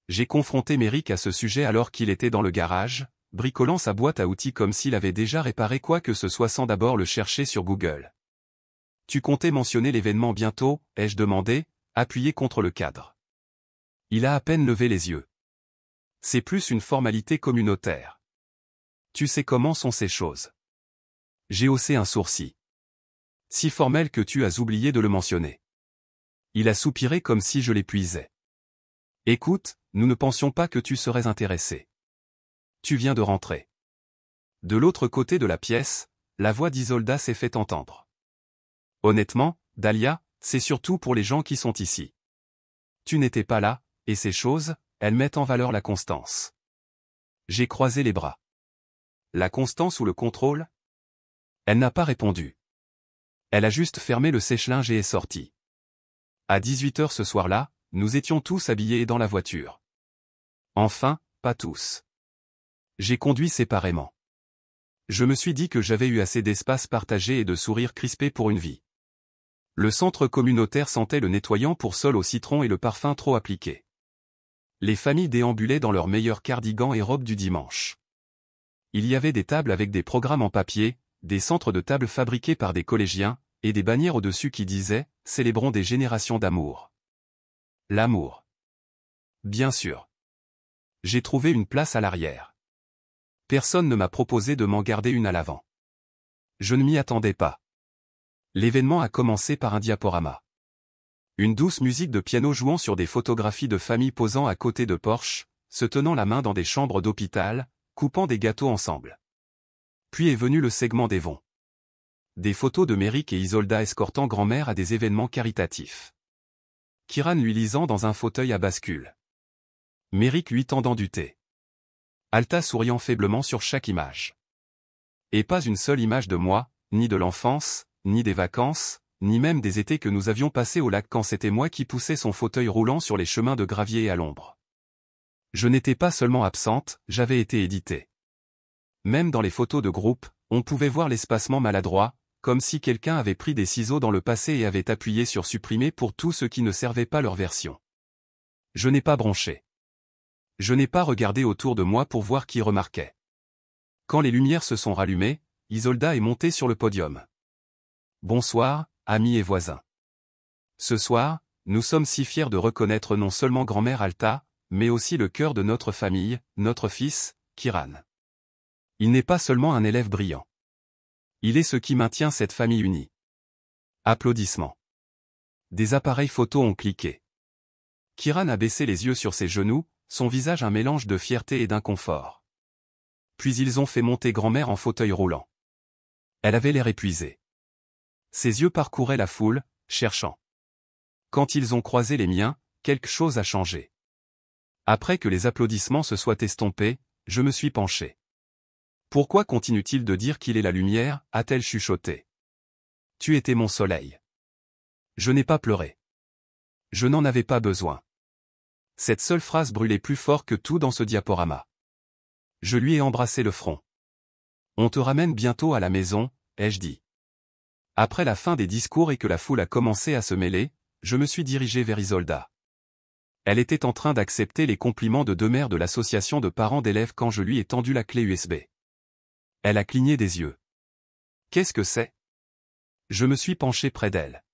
J'ai confronté Méric à ce sujet alors qu'il était dans le garage, bricolant sa boîte à outils comme s'il avait déjà réparé quoi que ce soit sans d'abord le chercher sur Google. « Tu comptais mentionner l'événement bientôt ?» ai-je demandé, appuyé contre le cadre. Il a à peine levé les yeux. C'est plus une formalité communautaire. Tu sais comment sont ces choses. J'ai haussé un sourcil. Si formel que tu as oublié de le mentionner. Il a soupiré comme si je l'épuisais. Écoute, nous ne pensions pas que tu serais intéressé. Tu viens de rentrer. De l'autre côté de la pièce, la voix d'Isolda s'est fait entendre. Honnêtement, Dahlia, c'est surtout pour les gens qui sont ici. Tu n'étais pas là, et ces choses, elles mettent en valeur la constance. J'ai croisé les bras. La constance ou le contrôle? Elle n'a pas répondu. Elle a juste fermé le sèche-linge et est sortie. À 18h ce soir-là, nous étions tous habillés dans la voiture. Enfin, pas tous. J'ai conduit séparément. Je me suis dit que j'avais eu assez d'espace partagé et de sourires crispés pour une vie. Le centre communautaire sentait le nettoyant pour sol au citron et le parfum trop appliqué. Les familles déambulaient dans leurs meilleurs cardigans et robes du dimanche. Il y avait des tables avec des programmes en papier, des centres de table fabriqués par des collégiens, et des bannières au-dessus qui disaient « Célébrons des générations d'amour ». L'amour. Bien sûr. J'ai trouvé une place à l'arrière. Personne ne m'a proposé de m'en garder une à l'avant. Je ne m'y attendais pas. L'événement a commencé par un diaporama. Une douce musique de piano jouant sur des photographies de familles posant à côté de Porsche, se tenant la main dans des chambres d'hôpital, coupant des gâteaux ensemble. Puis est venu le segment des vons. Des photos de Méric et Isolda escortant grand-mère à des événements caritatifs. Kiran lui lisant dans un fauteuil à bascule. Méric lui tendant du thé. Alta souriant faiblement sur chaque image. Et pas une seule image de moi, ni de l'enfance, ni des vacances, ni même des étés que nous avions passés au lac quand c'était moi qui poussais son fauteuil roulant sur les chemins de gravier et à l'ombre. Je n'étais pas seulement absente, j'avais été éditée. Même dans les photos de groupe, on pouvait voir l'espacement maladroit, comme si quelqu'un avait pris des ciseaux dans le passé et avait appuyé sur supprimer pour tous ceux qui ne servaient pas leur version. Je n'ai pas bronché. Je n'ai pas regardé autour de moi pour voir qui remarquait. Quand les lumières se sont rallumées, Isolda est montée sur le podium. Bonsoir, amis et voisins. Ce soir, nous sommes si fiers de reconnaître non seulement grand-mère Alta, mais aussi le cœur de notre famille, notre fils, Kiran. Il n'est pas seulement un élève brillant. Il est ce qui maintient cette famille unie. Applaudissements. Des appareils photo ont cliqué. Kiran a baissé les yeux sur ses genoux, son visage un mélange de fierté et d'inconfort. Puis ils ont fait monter grand-mère en fauteuil roulant. Elle avait l'air épuisée. Ses yeux parcouraient la foule, cherchant. Quand ils ont croisé les miens, quelque chose a changé. Après que les applaudissements se soient estompés, je me suis penché. Pourquoi continue-t-il de dire qu'il est la lumière, a-t-elle chuchoté. Tu étais mon soleil. Je n'ai pas pleuré. Je n'en avais pas besoin. Cette seule phrase brûlait plus fort que tout dans ce diaporama. Je lui ai embrassé le front. On te ramène bientôt à la maison, ai-je dit. Après la fin des discours et que la foule a commencé à se mêler, je me suis dirigé vers Isolda. Elle était en train d'accepter les compliments de deux mères de l'association de parents d'élèves quand je lui ai tendu la clé USB. Elle a cligné des yeux. Qu'est-ce que c'est? Je me suis penché près d'elle.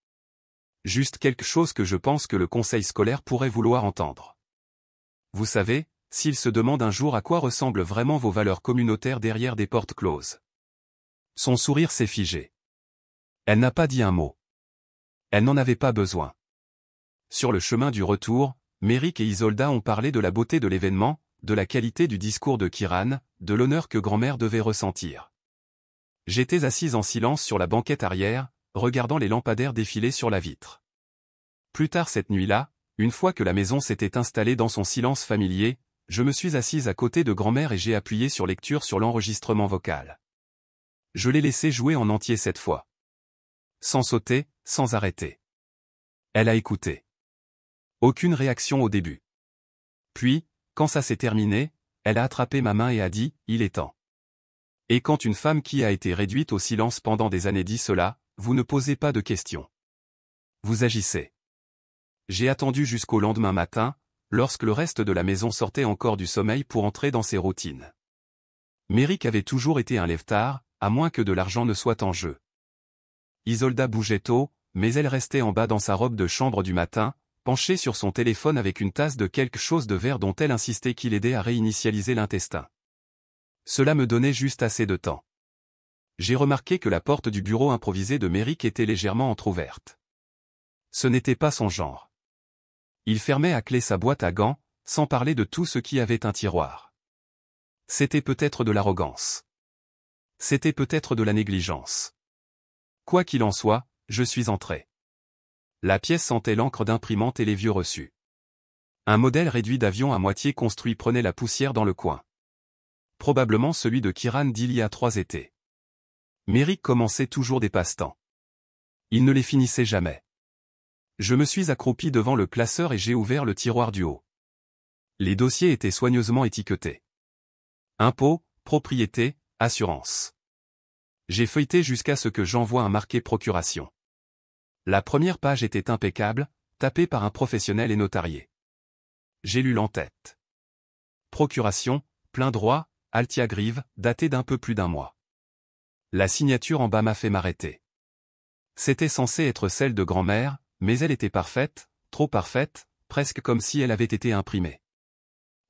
Juste quelque chose que je pense que le conseil scolaire pourrait vouloir entendre. Vous savez, s'il se demande un jour à quoi ressemblent vraiment vos valeurs communautaires derrière des portes closes. Son sourire s'est figé. Elle n'a pas dit un mot. Elle n'en avait pas besoin. Sur le chemin du retour, Méric et Isolda ont parlé de la beauté de l'événement, de la qualité du discours de Kiran, de l'honneur que grand-mère devait ressentir. J'étais assise en silence sur la banquette arrière, regardant les lampadaires défiler sur la vitre. Plus tard cette nuit-là, une fois que la maison s'était installée dans son silence familier, je me suis assise à côté de grand-mère et j'ai appuyé sur lecture sur l'enregistrement vocal. Je l'ai laissé jouer en entier cette fois. Sans sauter, sans arrêter. Elle a écouté. Aucune réaction au début. Puis, quand ça s'est terminé, elle a attrapé ma main et a dit « Il est temps ». Et quand une femme qui a été réduite au silence pendant des années dit cela, vous ne posez pas de questions. Vous agissez. J'ai attendu jusqu'au lendemain matin, lorsque le reste de la maison sortait encore du sommeil pour entrer dans ses routines. Méric avait toujours été un lève-tard, à moins que de l'argent ne soit en jeu. Isolda bougeait tôt, mais elle restait en bas dans sa robe de chambre du matin, penchée sur son téléphone avec une tasse de quelque chose de vert dont elle insistait qu'il aidait à réinitialiser l'intestin. Cela me donnait juste assez de temps. J'ai remarqué que la porte du bureau improvisé de Méric était légèrement entr'ouverte. Ce n'était pas son genre. Il fermait à clé sa boîte à gants, sans parler de tout ce qui avait un tiroir. C'était peut-être de l'arrogance. C'était peut-être de la négligence. Quoi qu'il en soit, je suis entré. La pièce sentait l'encre d'imprimante et les vieux reçus. Un modèle réduit d'avion à moitié construit prenait la poussière dans le coin. Probablement celui de Kiran d'il y a 3 étés. Méric commençait toujours des passe-temps. Il ne les finissait jamais. Je me suis accroupi devant le classeur et j'ai ouvert le tiroir du haut. Les dossiers étaient soigneusement étiquetés. Impôts, propriété, assurance. J'ai feuilleté jusqu'à ce que j'envoie un marqué procuration. La première page était impeccable, tapée par un professionnel et notarié. J'ai lu l'en-tête. Procuration, plein droit, Altiagrive, daté d'un peu plus d'1 mois. La signature en bas m'a fait m'arrêter. C'était censé être celle de grand-mère, mais elle était parfaite, trop parfaite, presque comme si elle avait été imprimée.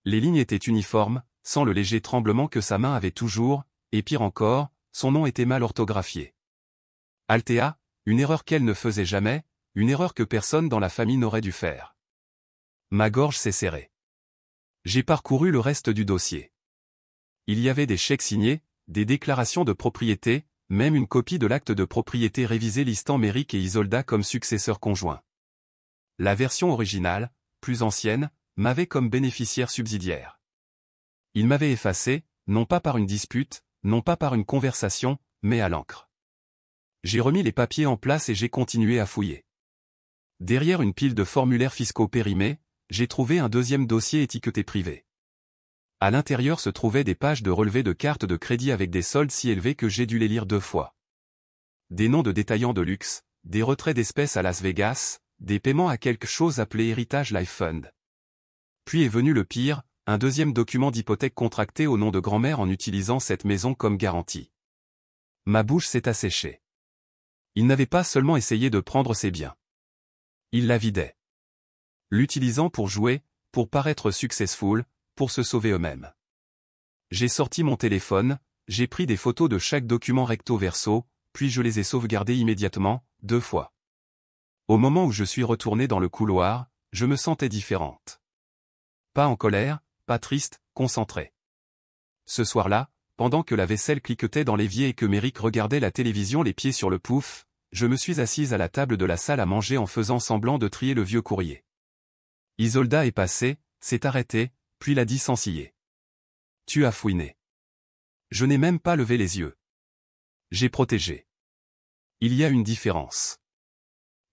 Les lignes étaient uniformes, sans le léger tremblement que sa main avait toujours, et pire encore, son nom était mal orthographié. Althea, une erreur qu'elle ne faisait jamais, une erreur que personne dans la famille n'aurait dû faire. Ma gorge s'est serrée. J'ai parcouru le reste du dossier. Il y avait des chèques signés, des déclarations de propriété, même une copie de l'acte de propriété révisé listant Méric et Isolda comme successeurs conjoints. La version originale, plus ancienne, m'avait comme bénéficiaire subsidiaire. Il m'avait effacé, non pas par une dispute, non pas par une conversation, mais à l'encre. J'ai remis les papiers en place et j'ai continué à fouiller. Derrière une pile de formulaires fiscaux périmés, j'ai trouvé un deuxième dossier étiqueté privé. À l'intérieur se trouvaient des pages de relevés de cartes de crédit avec des soldes si élevés que j'ai dû les lire 2 fois. Des noms de détaillants de luxe, des retraits d'espèces à Las Vegas, des paiements à quelque chose appelé Héritage Life Fund. Puis est venu le pire, un deuxième document d'hypothèque contracté au nom de grand-mère en utilisant cette maison comme garantie. Ma bouche s'est asséchée. Il n'avait pas seulement essayé de prendre ses biens. Il la vidait. L'utilisant pour jouer, pour paraître successful, pour se sauver eux-mêmes. J'ai sorti mon téléphone, j'ai pris des photos de chaque document recto verso, puis je les ai sauvegardés immédiatement, 2 fois. Au moment où je suis retourné dans le couloir, je me sentais différente. Pas en colère, pas triste, concentrée. Ce soir-là, pendant que la vaisselle cliquetait dans l'évier et que Méric regardait la télévision les pieds sur le pouf, je me suis assise à la table de la salle à manger en faisant semblant de trier le vieux courrier. Isolda est passée, s'est arrêtée, puis l'a dit sans ciller. Tu as fouiné. Je n'ai même pas levé les yeux. J'ai protégé. Il y a une différence.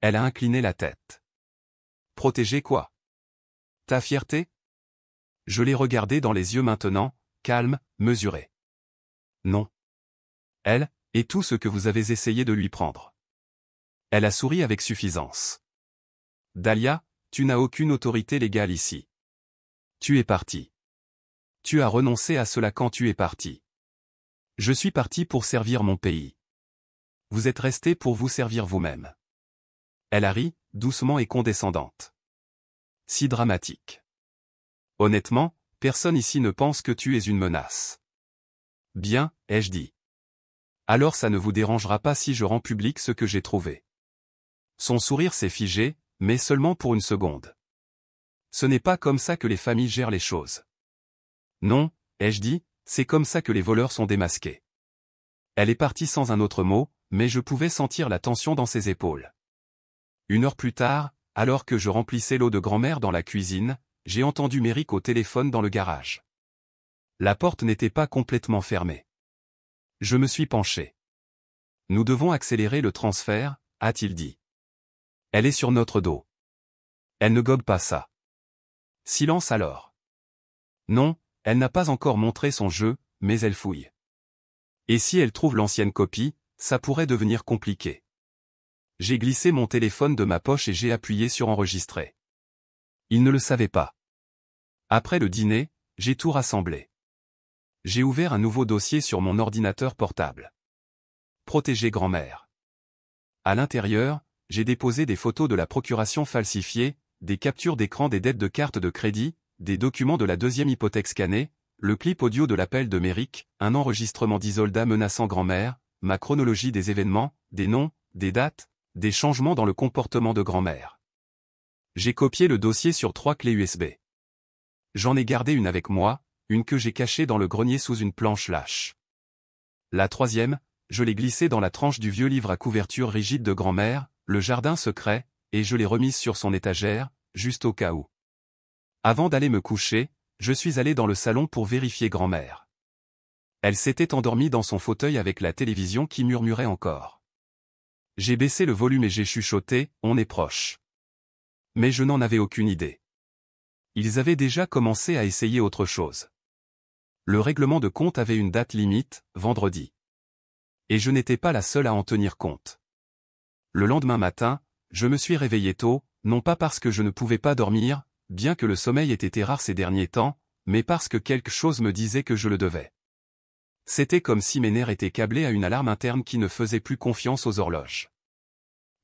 Elle a incliné la tête. Protéger quoi? Ta fierté? Je l'ai regardée dans les yeux maintenant, calme, mesurée. Non. Elle, et tout ce que vous avez essayé de lui prendre. Elle a souri avec suffisance. Dahlia, tu n'as aucune autorité légale ici. Tu es parti. Tu as renoncé à cela quand tu es parti. Je suis parti pour servir mon pays. Vous êtes resté pour vous servir vous-même. Elle a ri, doucement et condescendante. Si dramatique. Honnêtement, personne ici ne pense que tu es une menace. Bien, ai-je dit. Alors ça ne vous dérangera pas si je rends public ce que j'ai trouvé. Son sourire s'est figé, mais seulement pour une seconde. Ce n'est pas comme ça que les familles gèrent les choses. Non, ai-je dit, c'est comme ça que les voleurs sont démasqués. Elle est partie sans un autre mot, mais je pouvais sentir la tension dans ses épaules. 1 heure plus tard, alors que je remplissais l'eau de grand-mère dans la cuisine, j'ai entendu Méric au téléphone dans le garage. La porte n'était pas complètement fermée. Je me suis penché. Nous devons accélérer le transfert, a-t-il dit. Elle est sur notre dos. Elle ne gobe pas ça. Silence alors. Non, elle n'a pas encore montré son jeu, mais elle fouille. Et si elle trouve l'ancienne copie, ça pourrait devenir compliqué. J'ai glissé mon téléphone de ma poche et j'ai appuyé sur enregistrer. Il ne le savait pas. Après le dîner, j'ai tout rassemblé. J'ai ouvert un nouveau dossier sur mon ordinateur portable. Protéger grand-mère. À l'intérieur, j'ai déposé des photos de la procuration falsifiée, des captures d'écran des dettes de carte de crédit, des documents de la deuxième hypothèque scannée, le clip audio de l'appel de Méric, un enregistrement d'Isolda menaçant grand-mère, ma chronologie des événements, des noms, des dates, des changements dans le comportement de grand-mère. J'ai copié le dossier sur 3 clés USB. J'en ai gardé une avec moi, une que j'ai cachée dans le grenier sous une planche lâche. La troisième, je l'ai glissée dans la tranche du vieux livre à couverture rigide de grand-mère, Le jardin secret, et je l'ai remise sur son étagère, juste au cas où. Avant d'aller me coucher, je suis allé dans le salon pour vérifier grand-mère. Elle s'était endormie dans son fauteuil avec la télévision qui murmurait encore. J'ai baissé le volume et j'ai chuchoté, on est proche. Mais je n'en avais aucune idée. Ils avaient déjà commencé à essayer autre chose. Le règlement de compte avait une date limite, vendredi. Et je n'étais pas la seule à en tenir compte. Le lendemain matin, je me suis réveillé tôt, non pas parce que je ne pouvais pas dormir, bien que le sommeil ait été rare ces derniers temps, mais parce que quelque chose me disait que je le devais. C'était comme si mes nerfs étaient câblés à une alarme interne qui ne faisait plus confiance aux horloges.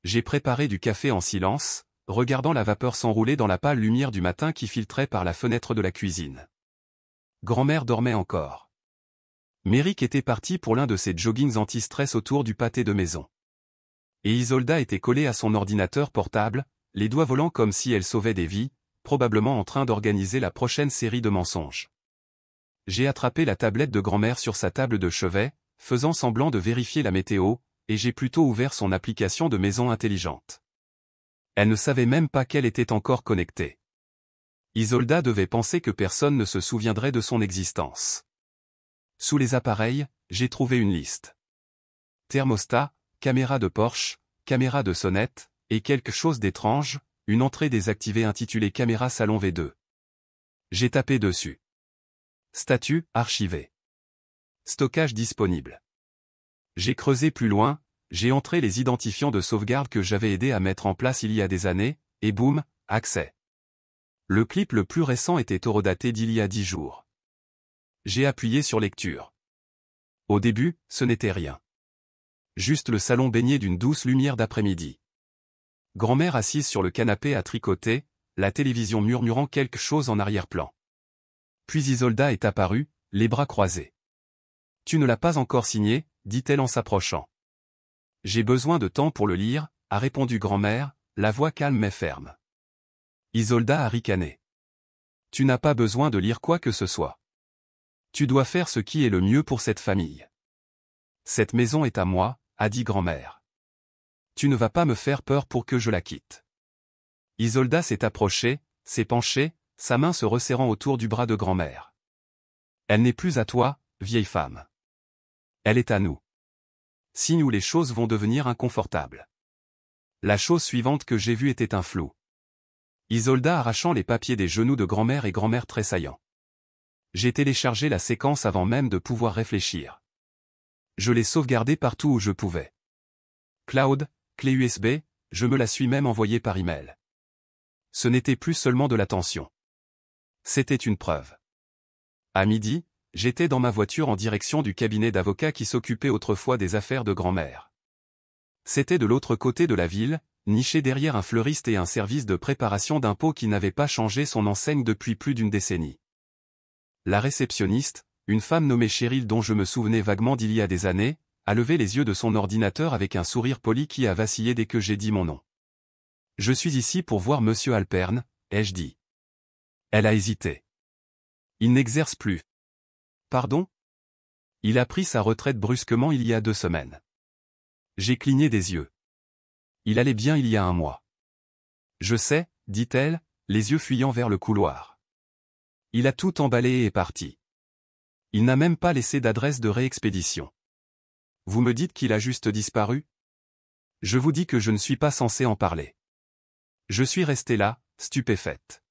J'ai préparé du café en silence, regardant la vapeur s'enrouler dans la pâle lumière du matin qui filtrait par la fenêtre de la cuisine. Grand-mère dormait encore. Méric était parti pour l'un de ses joggings anti-stress autour du pâté de maison. Et Isolda était collée à son ordinateur portable, les doigts volants comme si elle sauvait des vies, probablement en train d'organiser la prochaine série de mensonges. J'ai attrapé la tablette de grand-mère sur sa table de chevet, faisant semblant de vérifier la météo, et j'ai plutôt ouvert son application de maison intelligente. Elle ne savait même pas qu'elle était encore connectée. Isolda devait penser que personne ne se souviendrait de son existence. Sous les appareils, j'ai trouvé une liste. Thermostat, caméra de Porsche, caméra de sonnette, et quelque chose d'étrange, une entrée désactivée intitulée caméra salon V2. J'ai tapé dessus. Statut, archivé. Stockage disponible. J'ai creusé plus loin, j'ai entré les identifiants de sauvegarde que j'avais aidé à mettre en place il y a des années, et boum, accès. Le clip le plus récent était horodaté d'il y a 10 jours. J'ai appuyé sur lecture. Au début, ce n'était rien. Juste le salon baigné d'une douce lumière d'après-midi. Grand-mère assise sur le canapé à tricoter, la télévision murmurant quelque chose en arrière-plan. Puis Isolda est apparue, les bras croisés. « Tu ne l'as pas encore signé ?» dit-elle en s'approchant. « J'ai besoin de temps pour le lire », a répondu grand-mère, la voix calme mais ferme. Isolda a ricané. « Tu n'as pas besoin de lire quoi que ce soit. Tu dois faire ce qui est le mieux pour cette famille. Cette maison est à moi, a dit grand-mère. Tu ne vas pas me faire peur pour que je la quitte. » Isolda s'est approchée, s'est penchée, sa main se resserrant autour du bras de grand-mère. « Elle n'est plus à toi, vieille femme. Elle est à nous. Signe ou les choses vont devenir inconfortables. » La chose suivante que j'ai vue était un flou. Isolda arrachant les papiers des genoux de grand-mère et grand-mère tressaillant. J'ai téléchargé la séquence avant même de pouvoir réfléchir. Je l'ai sauvegardée partout où je pouvais. Cloud, clé USB, je me la suis même envoyée par email. Ce n'était plus seulement de l'attention. C'était une preuve. À midi, j'étais dans ma voiture en direction du cabinet d'avocats qui s'occupait autrefois des affaires de grand-mère. C'était de l'autre côté de la ville, niché derrière un fleuriste et un service de préparation d'impôts qui n'avait pas changé son enseigne depuis plus d'une décennie. La réceptionniste, une femme nommée Cheryl dont je me souvenais vaguement d'il y a des années, a levé les yeux de son ordinateur avec un sourire poli qui a vacillé dès que j'ai dit mon nom. « Je suis ici pour voir Monsieur Alperne », ai-je dit. Elle a hésité. « Il n'exerce plus. » Pardon? Il a pris sa retraite brusquement il y a 2 semaines. J'ai cligné des yeux. Il allait bien il y a 1 mois. Je sais, dit-elle, les yeux fuyant vers le couloir. Il a tout emballé et est parti. Il n'a même pas laissé d'adresse de réexpédition. Vous me dites qu'il a juste disparu? Je vous dis que je ne suis pas censé en parler. Je suis resté là, stupéfaite.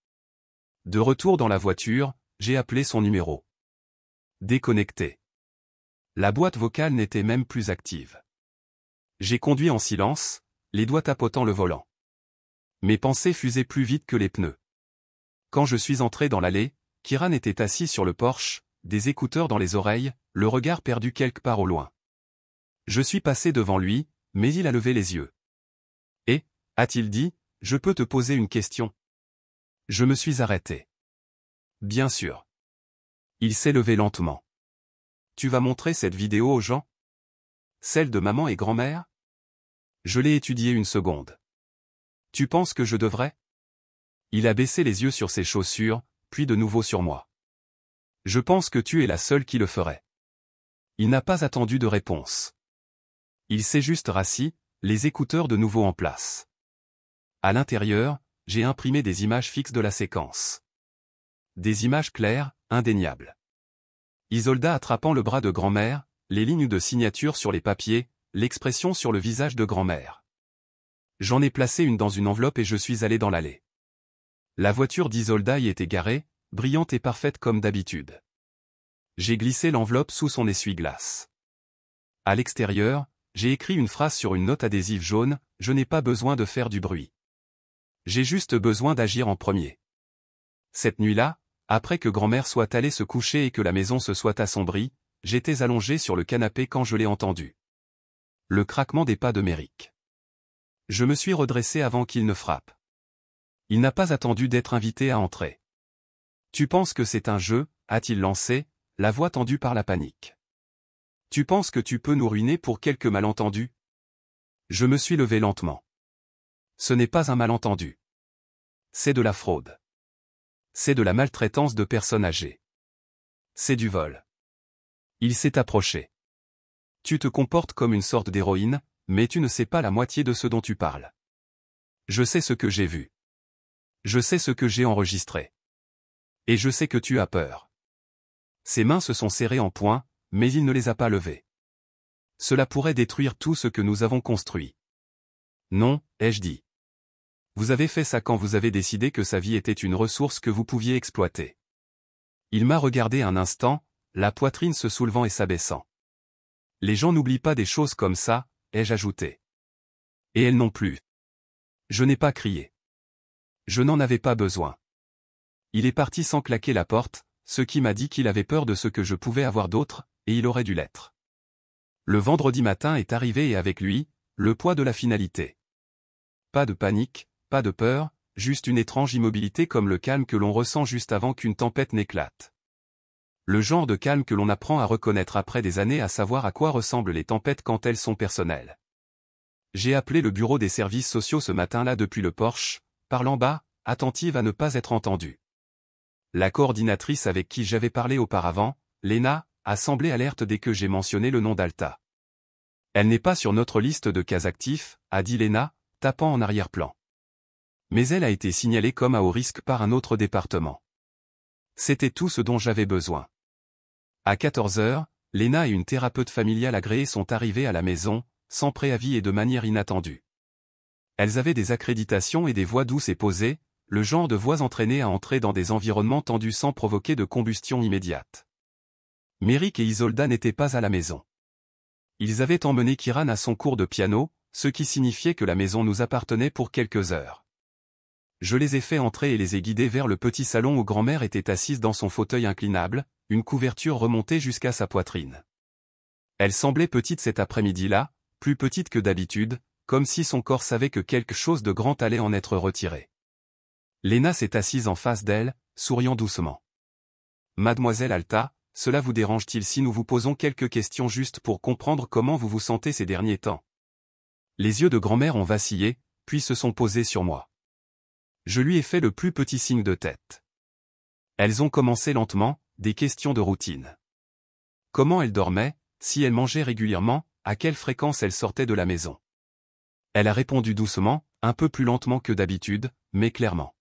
De retour dans la voiture, j'ai appelé son numéro. Déconnecté. La boîte vocale n'était même plus active. J'ai conduit en silence, les doigts tapotant le volant. Mes pensées fusaient plus vite que les pneus. Quand je suis entré dans l'allée, Kiran était assis sur le porche, des écouteurs dans les oreilles, le regard perdu quelque part au loin. Je suis passé devant lui, mais il a levé les yeux. Et, a-t-il dit, je peux te poser une question? Je me suis arrêté. Bien sûr. Il s'est levé lentement. Tu vas montrer cette vidéo aux gens? Celle de maman et grand-mère? Je l'ai étudiée 1 seconde. Tu penses que je devrais? Il a baissé les yeux sur ses chaussures, puis de nouveau sur moi. Je pense que tu es la seule qui le ferait. Il n'a pas attendu de réponse. Il s'est juste rassis, les écouteurs de nouveau en place. À l'intérieur, j'ai imprimé des images fixes de la séquence. Des images claires, indéniables. Isolda attrapant le bras de grand-mère, les lignes de signature sur les papiers, l'expression sur le visage de grand-mère. J'en ai placé une dans une enveloppe et je suis allé dans l'allée. La voiture d'Isolda y était garée, brillante et parfaite comme d'habitude. J'ai glissé l'enveloppe sous son essuie-glace. À l'extérieur, j'ai écrit une phrase sur une note adhésive jaune, je n'ai pas besoin de faire du bruit. J'ai juste besoin d'agir en premier. Cette nuit-là, après que grand-mère soit allée se coucher et que la maison se soit assombrie, j'étais allongé sur le canapé quand je l'ai entendu. Le craquement des pas de Méric. Je me suis redressé avant qu'il ne frappe. Il n'a pas attendu d'être invité à entrer. Tu penses que c'est un jeu, a-t-il lancé, la voix tendue par la panique. Tu penses que tu peux nous ruiner pour quelques malentendus? Je me suis levé lentement. Ce n'est pas un malentendu. C'est de la fraude. C'est de la maltraitance de personnes âgées. C'est du vol. Il s'est approché. Tu te comportes comme une sorte d'héroïne, mais tu ne sais pas la moitié de ce dont tu parles. Je sais ce que j'ai vu. Je sais ce que j'ai enregistré. Et je sais que tu as peur. Ses mains se sont serrées en poing, mais il ne les a pas levées. Cela pourrait détruire tout ce que nous avons construit. Non, ai-je dit. Vous avez fait ça quand vous avez décidé que sa vie était une ressource que vous pouviez exploiter. Il m'a regardé un instant, la poitrine se soulevant et s'abaissant. Les gens n'oublient pas des choses comme ça, ai-je ajouté. Et elles non plus. Je n'ai pas crié. Je n'en avais pas besoin. Il est parti sans claquer la porte, ce qui m'a dit qu'il avait peur de ce que je pouvais avoir d'autre, et il aurait dû l'être. Le vendredi matin est arrivé et avec lui, le poids de la finalité. Pas de panique, pas de peur, juste une étrange immobilité comme le calme que l'on ressent juste avant qu'une tempête n'éclate. Le genre de calme que l'on apprend à reconnaître après des années à savoir à quoi ressemblent les tempêtes quand elles sont personnelles. J'ai appelé le bureau des services sociaux ce matin-là depuis le porche, parlant bas, attentive à ne pas être entendue. La coordinatrice avec qui j'avais parlé auparavant, Lena, a semblé alerte dès que j'ai mentionné le nom d'Alta. Elle n'est pas sur notre liste de cas actifs, a dit Lena, tapant en arrière-plan. Mais elle a été signalée comme à haut risque par un autre département. C'était tout ce dont j'avais besoin. À 14 heures, Lena et une thérapeute familiale agréée sont arrivées à la maison, sans préavis et de manière inattendue. Elles avaient des accréditations et des voix douces et posées, le genre de voix entraînées à entrer dans des environnements tendus sans provoquer de combustion immédiate. Méric et Isolda n'étaient pas à la maison. Ils avaient emmené Kiran à son cours de piano, ce qui signifiait que la maison nous appartenait pour quelques heures. Je les ai fait entrer et les ai guidés vers le petit salon où grand-mère était assise dans son fauteuil inclinable, une couverture remontée jusqu'à sa poitrine. Elle semblait petite cet après-midi-là, plus petite que d'habitude, comme si son corps savait que quelque chose de grand allait en être retiré. Lena s'est assise en face d'elle, souriant doucement. « Mademoiselle Alta, cela vous dérange-t-il si nous vous posons quelques questions juste pour comprendre comment vous vous sentez ces derniers temps ?» Les yeux de grand-mère ont vacillé, puis se sont posés sur moi. Je lui ai fait le plus petit signe de tête. Elles ont commencé lentement, des questions de routine. Comment elle dormait, si elle mangeait régulièrement, à quelle fréquence elle sortait de la maison. Elle a répondu doucement, un peu plus lentement que d'habitude, mais clairement.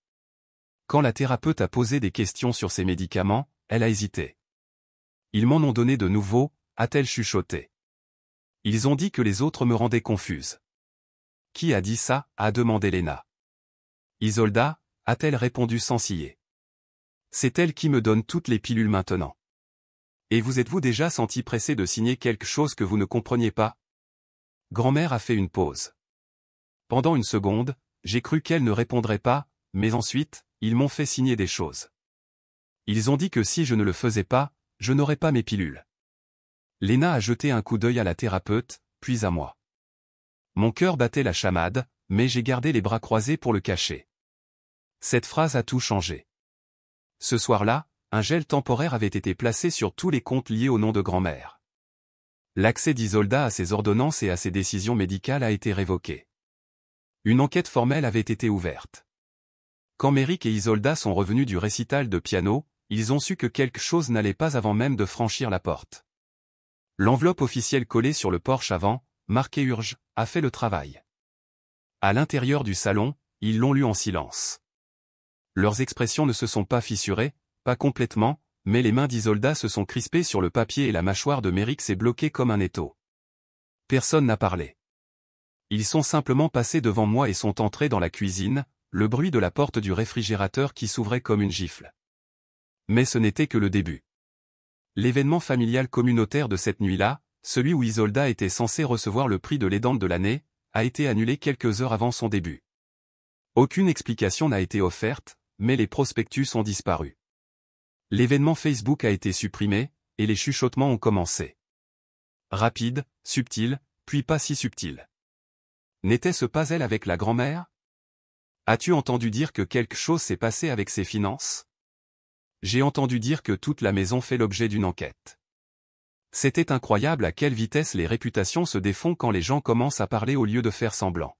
Quand la thérapeute a posé des questions sur ses médicaments, elle a hésité. Ils m'en ont donné de nouveau, a-t-elle chuchoté. Ils ont dit que les autres me rendaient confuse. Qui a dit ça, a demandé Léna. Isolda, a-t-elle répondu sans ciller. C'est elle qui me donne toutes les pilules maintenant. Et vous êtes-vous déjà senti pressé de signer quelque chose que vous ne compreniez pas? Grand-mère a fait une pause. Pendant une seconde, j'ai cru qu'elle ne répondrait pas, mais ensuite, ils m'ont fait signer des choses. Ils ont dit que si je ne le faisais pas, je n'aurais pas mes pilules. Léna a jeté un coup d'œil à la thérapeute, puis à moi. Mon cœur battait la chamade, mais j'ai gardé les bras croisés pour le cacher. Cette phrase a tout changé. Ce soir-là, un gel temporaire avait été placé sur tous les comptes liés au nom de grand-mère. L'accès d'Isolda à ses ordonnances et à ses décisions médicales a été révoqué. Une enquête formelle avait été ouverte. Quand Méric et Isolda sont revenus du récital de piano, ils ont su que quelque chose n'allait pas avant même de franchir la porte. L'enveloppe officielle collée sur le porche avant, marquée Urge, a fait le travail. À l'intérieur du salon, ils l'ont lu en silence. Leurs expressions ne se sont pas fissurées, pas complètement, mais les mains d'Isolda se sont crispées sur le papier et la mâchoire de Méric s'est bloquée comme un étau. Personne n'a parlé. Ils sont simplement passés devant moi et sont entrés dans la cuisine, le bruit de la porte du réfrigérateur qui s'ouvrait comme une gifle. Mais ce n'était que le début. L'événement familial communautaire de cette nuit-là, celui où Isolda était censée recevoir le prix de l'aidante de l'année, a été annulé quelques heures avant son début. Aucune explication n'a été offerte, mais les prospectus ont disparu. L'événement Facebook a été supprimé, et les chuchotements ont commencé. Rapide, subtil, puis pas si subtil. N'était-ce pas elle avec la grand-mère? As-tu entendu dire que quelque chose s'est passé avec ses finances? J'ai entendu dire que toute la maison fait l'objet d'une enquête. C'était incroyable à quelle vitesse les réputations se défont quand les gens commencent à parler au lieu de faire semblant.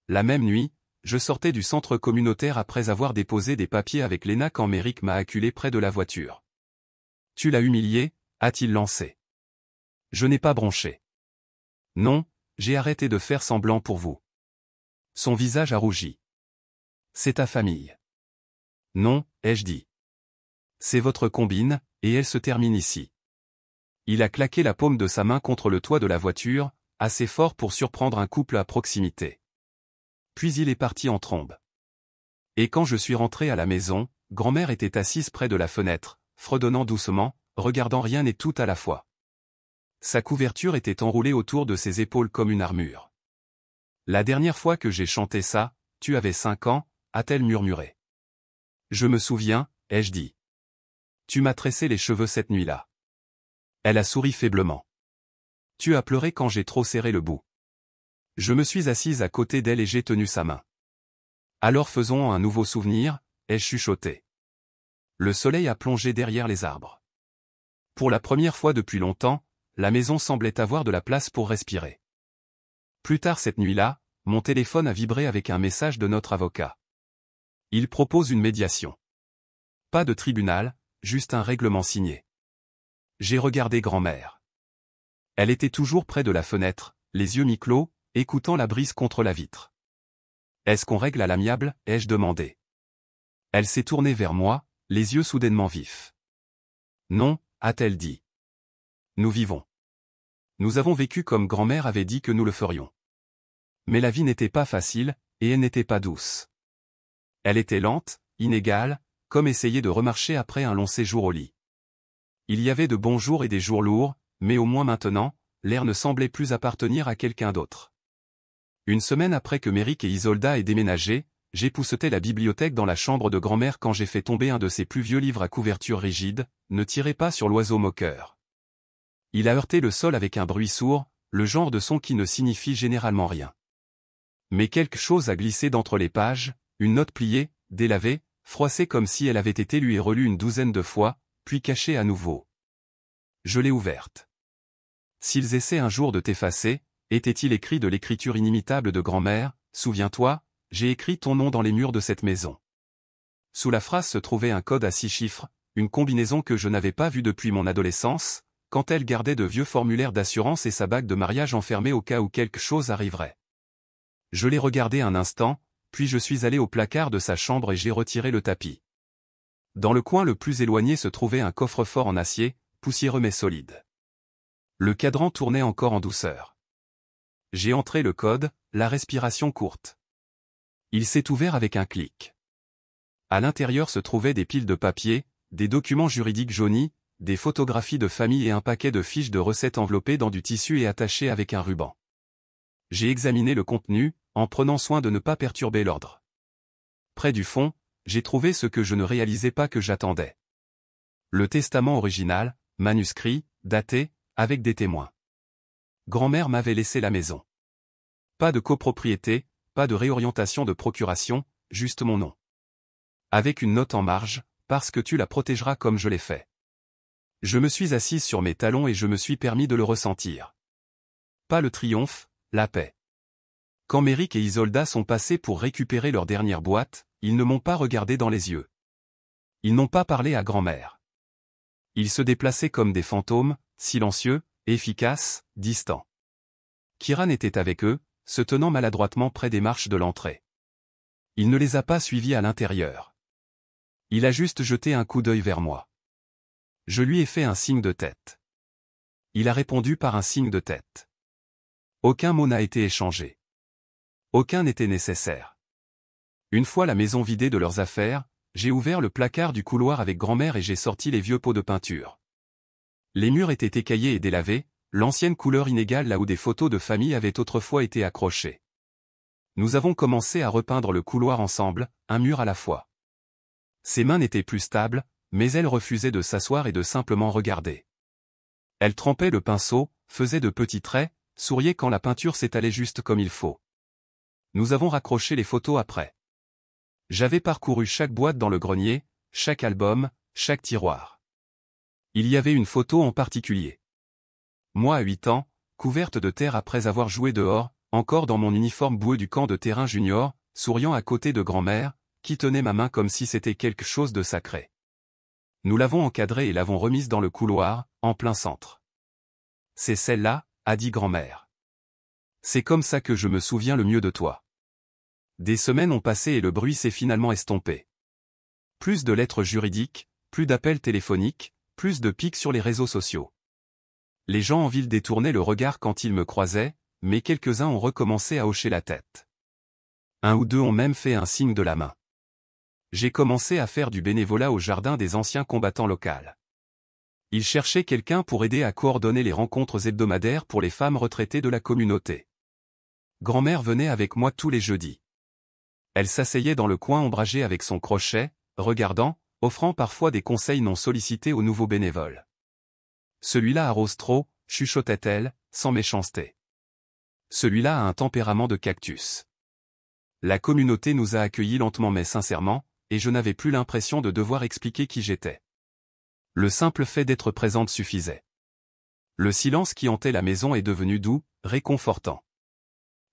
La même nuit, je sortais du centre communautaire après avoir déposé des papiers avec Léna quand Méric m'a acculé près de la voiture. « Tu l'as humilié ?» a-t-il lancé. Je n'ai pas bronché. Non, j'ai arrêté de faire semblant pour vous. Son visage a rougi. C'est ta famille. Non, ai-je dit. C'est votre combine, et elle se termine ici. Il a claqué la paume de sa main contre le toit de la voiture, assez fort pour surprendre un couple à proximité. Puis il est parti en trombe. Et quand je suis rentré à la maison, grand-mère était assise près de la fenêtre, fredonnant doucement, regardant rien et tout à la fois. Sa couverture était enroulée autour de ses épaules comme une armure. La dernière fois que j'ai chanté ça, tu avais 5 ans, a-t-elle murmuré. Je me souviens, ai-je dit. Tu m'as tressé les cheveux cette nuit-là. Elle a souri faiblement. Tu as pleuré quand j'ai trop serré le bout. Je me suis assise à côté d'elle et j'ai tenu sa main. Alors faisons un nouveau souvenir, ai-je chuchoté. Le soleil a plongé derrière les arbres. Pour la première fois depuis longtemps, la maison semblait avoir de la place pour respirer. Plus tard cette nuit-là, mon téléphone a vibré avec un message de notre avocat. Il propose une médiation. Pas de tribunal, juste un règlement signé. J'ai regardé grand-mère. Elle était toujours près de la fenêtre, les yeux mi-clos, écoutant la brise contre la vitre. Est-ce qu'on règle à l'amiable, ai-je demandé. Elle s'est tournée vers moi, les yeux soudainement vifs. Non, a-t-elle dit. Nous vivons. Nous avons vécu comme grand-mère avait dit que nous le ferions. Mais la vie n'était pas facile, et elle n'était pas douce. Elle était lente, inégale, comme essayer de remarcher après un long séjour au lit. Il y avait de bons jours et des jours lourds, mais au moins maintenant, l'air ne semblait plus appartenir à quelqu'un d'autre. Une semaine après que Méric et Isolda aient déménagé, j'époussetais la bibliothèque dans la chambre de grand-mère quand j'ai fait tomber un de ces plus vieux livres à couverture rigide, Ne tirez pas sur l'oiseau moqueur. Il a heurté le sol avec un bruit sourd, le genre de son qui ne signifie généralement rien. Mais quelque chose a glissé d'entre les pages, une note pliée, délavée, froissée comme si elle avait été lue et relue une douzaine de fois, puis cachée à nouveau. Je l'ai ouverte. S'ils essaient un jour de t'effacer, était-il écrit de l'écriture inimitable de grand-mère, souviens-toi, j'ai écrit ton nom dans les murs de cette maison. Sous la phrase se trouvait un code à 6 chiffres, une combinaison que je n'avais pas vue depuis mon adolescence, quand elle gardait de vieux formulaires d'assurance et sa bague de mariage enfermée au cas où quelque chose arriverait. Je l'ai regardé un instant, puis je suis allé au placard de sa chambre et j'ai retiré le tapis. Dans le coin le plus éloigné se trouvait un coffre-fort en acier, poussiéreux mais solide. Le cadran tournait encore en douceur. J'ai entré le code, la respiration courte. Il s'est ouvert avec un clic. À l'intérieur se trouvaient des piles de papier, des documents juridiques jaunis, des photographies de famille et un paquet de fiches de recettes enveloppées dans du tissu et attachées avec un ruban. J'ai examiné le contenu, en prenant soin de ne pas perturber l'ordre. Près du fond, j'ai trouvé ce que je ne réalisais pas que j'attendais. Le testament original, manuscrit, daté, avec des témoins. Grand-mère m'avait laissé la maison. Pas de copropriété, pas de réorientation de procuration, juste mon nom. Avec une note en marge, parce que tu la protégeras comme je l'ai fait. Je me suis assise sur mes talons et je me suis permis de le ressentir. Pas le triomphe, la paix. Quand Méric et Isolda sont passés pour récupérer leur dernière boîte, ils ne m'ont pas regardé dans les yeux. Ils n'ont pas parlé à grand-mère. Ils se déplaçaient comme des fantômes, silencieux, efficaces, distants. Kiran était avec eux, se tenant maladroitement près des marches de l'entrée. Il ne les a pas suivis à l'intérieur. Il a juste jeté un coup d'œil vers moi. Je lui ai fait un signe de tête. Il a répondu par un signe de tête. Aucun mot n'a été échangé. Aucun n'était nécessaire. Une fois la maison vidée de leurs affaires, j'ai ouvert le placard du couloir avec grand-mère et j'ai sorti les vieux pots de peinture. Les murs étaient écaillés et délavés, l'ancienne couleur inégale là où des photos de famille avaient autrefois été accrochées. Nous avons commencé à repeindre le couloir ensemble, un mur à la fois. Ses mains n'étaient plus stables, mais elle refusait de s'asseoir et de simplement regarder. Elle trempait le pinceau, faisait de petits traits, souriait quand la peinture s'étalait juste comme il faut. Nous avons raccroché les photos après. J'avais parcouru chaque boîte dans le grenier, chaque album, chaque tiroir. Il y avait une photo en particulier. Moi à 8 ans, couverte de terre après avoir joué dehors, encore dans mon uniforme boueux du camp de terrain junior, souriant à côté de grand-mère, qui tenait ma main comme si c'était quelque chose de sacré. Nous l'avons encadrée et l'avons remise dans le couloir, en plein centre. C'est celle-là, a dit grand-mère. C'est comme ça que je me souviens le mieux de toi. Des semaines ont passé et le bruit s'est finalement estompé. Plus de lettres juridiques, plus d'appels téléphoniques, plus de pics sur les réseaux sociaux. Les gens en ville détournaient le regard quand ils me croisaient, mais quelques-uns ont recommencé à hocher la tête. Un ou deux ont même fait un signe de la main. J'ai commencé à faire du bénévolat au jardin des anciens combattants locaux. Ils cherchaient quelqu'un pour aider à coordonner les rencontres hebdomadaires pour les femmes retraitées de la communauté. Grand-mère venait avec moi tous les jeudis. Elle s'asseyait dans le coin ombragé avec son crochet, regardant, offrant parfois des conseils non sollicités aux nouveaux bénévoles. Celui-là arrose trop, chuchotait-elle, sans méchanceté. Celui-là a un tempérament de cactus. La communauté nous a accueillis lentement mais sincèrement, et je n'avais plus l'impression de devoir expliquer qui j'étais. Le simple fait d'être présente suffisait. Le silence qui hantait la maison est devenu doux, réconfortant.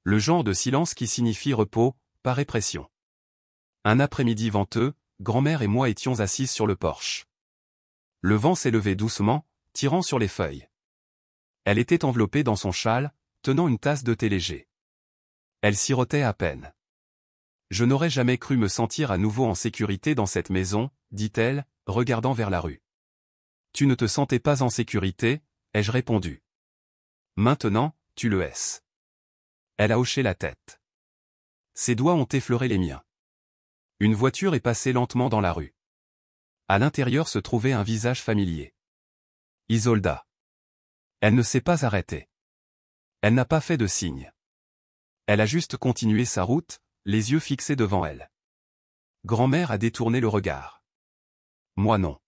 Le genre de silence qui signifie repos, pas répression. Un après-midi venteux, grand-mère et moi étions assises sur le porche. Le vent s'élevait doucement, tirant sur les feuilles. Elle était enveloppée dans son châle, tenant une tasse de thé léger. Elle sirotait à peine. Je n'aurais jamais cru me sentir à nouveau en sécurité dans cette maison, dit-elle, regardant vers la rue. Tu ne te sentais pas en sécurité, ai-je répondu. Maintenant, tu le es. Elle a hoché la tête. Ses doigts ont effleuré les miens. Une voiture est passée lentement dans la rue. À l'intérieur se trouvait un visage familier. Isolda. Elle ne s'est pas arrêtée. Elle n'a pas fait de signe. Elle a juste continué sa route, les yeux fixés devant elle. Grand-mère a détourné le regard. Moi non.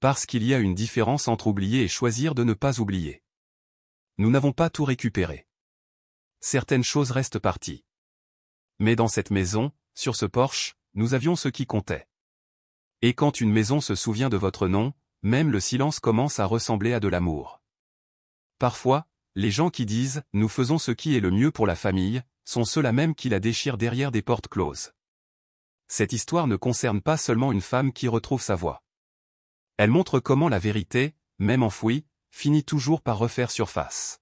Parce qu'il y a une différence entre oublier et choisir de ne pas oublier. Nous n'avons pas tout récupéré. Certaines choses restent parties. Mais dans cette maison, sur ce porche, nous avions ce qui comptait. Et quand une maison se souvient de votre nom, même le silence commence à ressembler à de l'amour. Parfois, les gens qui disent « nous faisons ce qui est le mieux pour la famille », sont ceux-là même qui la déchirent derrière des portes closes. Cette histoire ne concerne pas seulement une femme qui retrouve sa voix. Elle montre comment la vérité, même enfouie, finit toujours par refaire surface.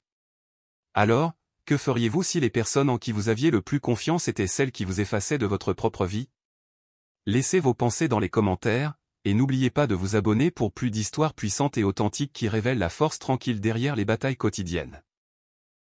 Alors, que feriez-vous si les personnes en qui vous aviez le plus confiance étaient celles qui vous effaçaient de votre propre vie? Laissez vos pensées dans les commentaires, et n'oubliez pas de vous abonner pour plus d'histoires puissantes et authentiques qui révèlent la force tranquille derrière les batailles quotidiennes.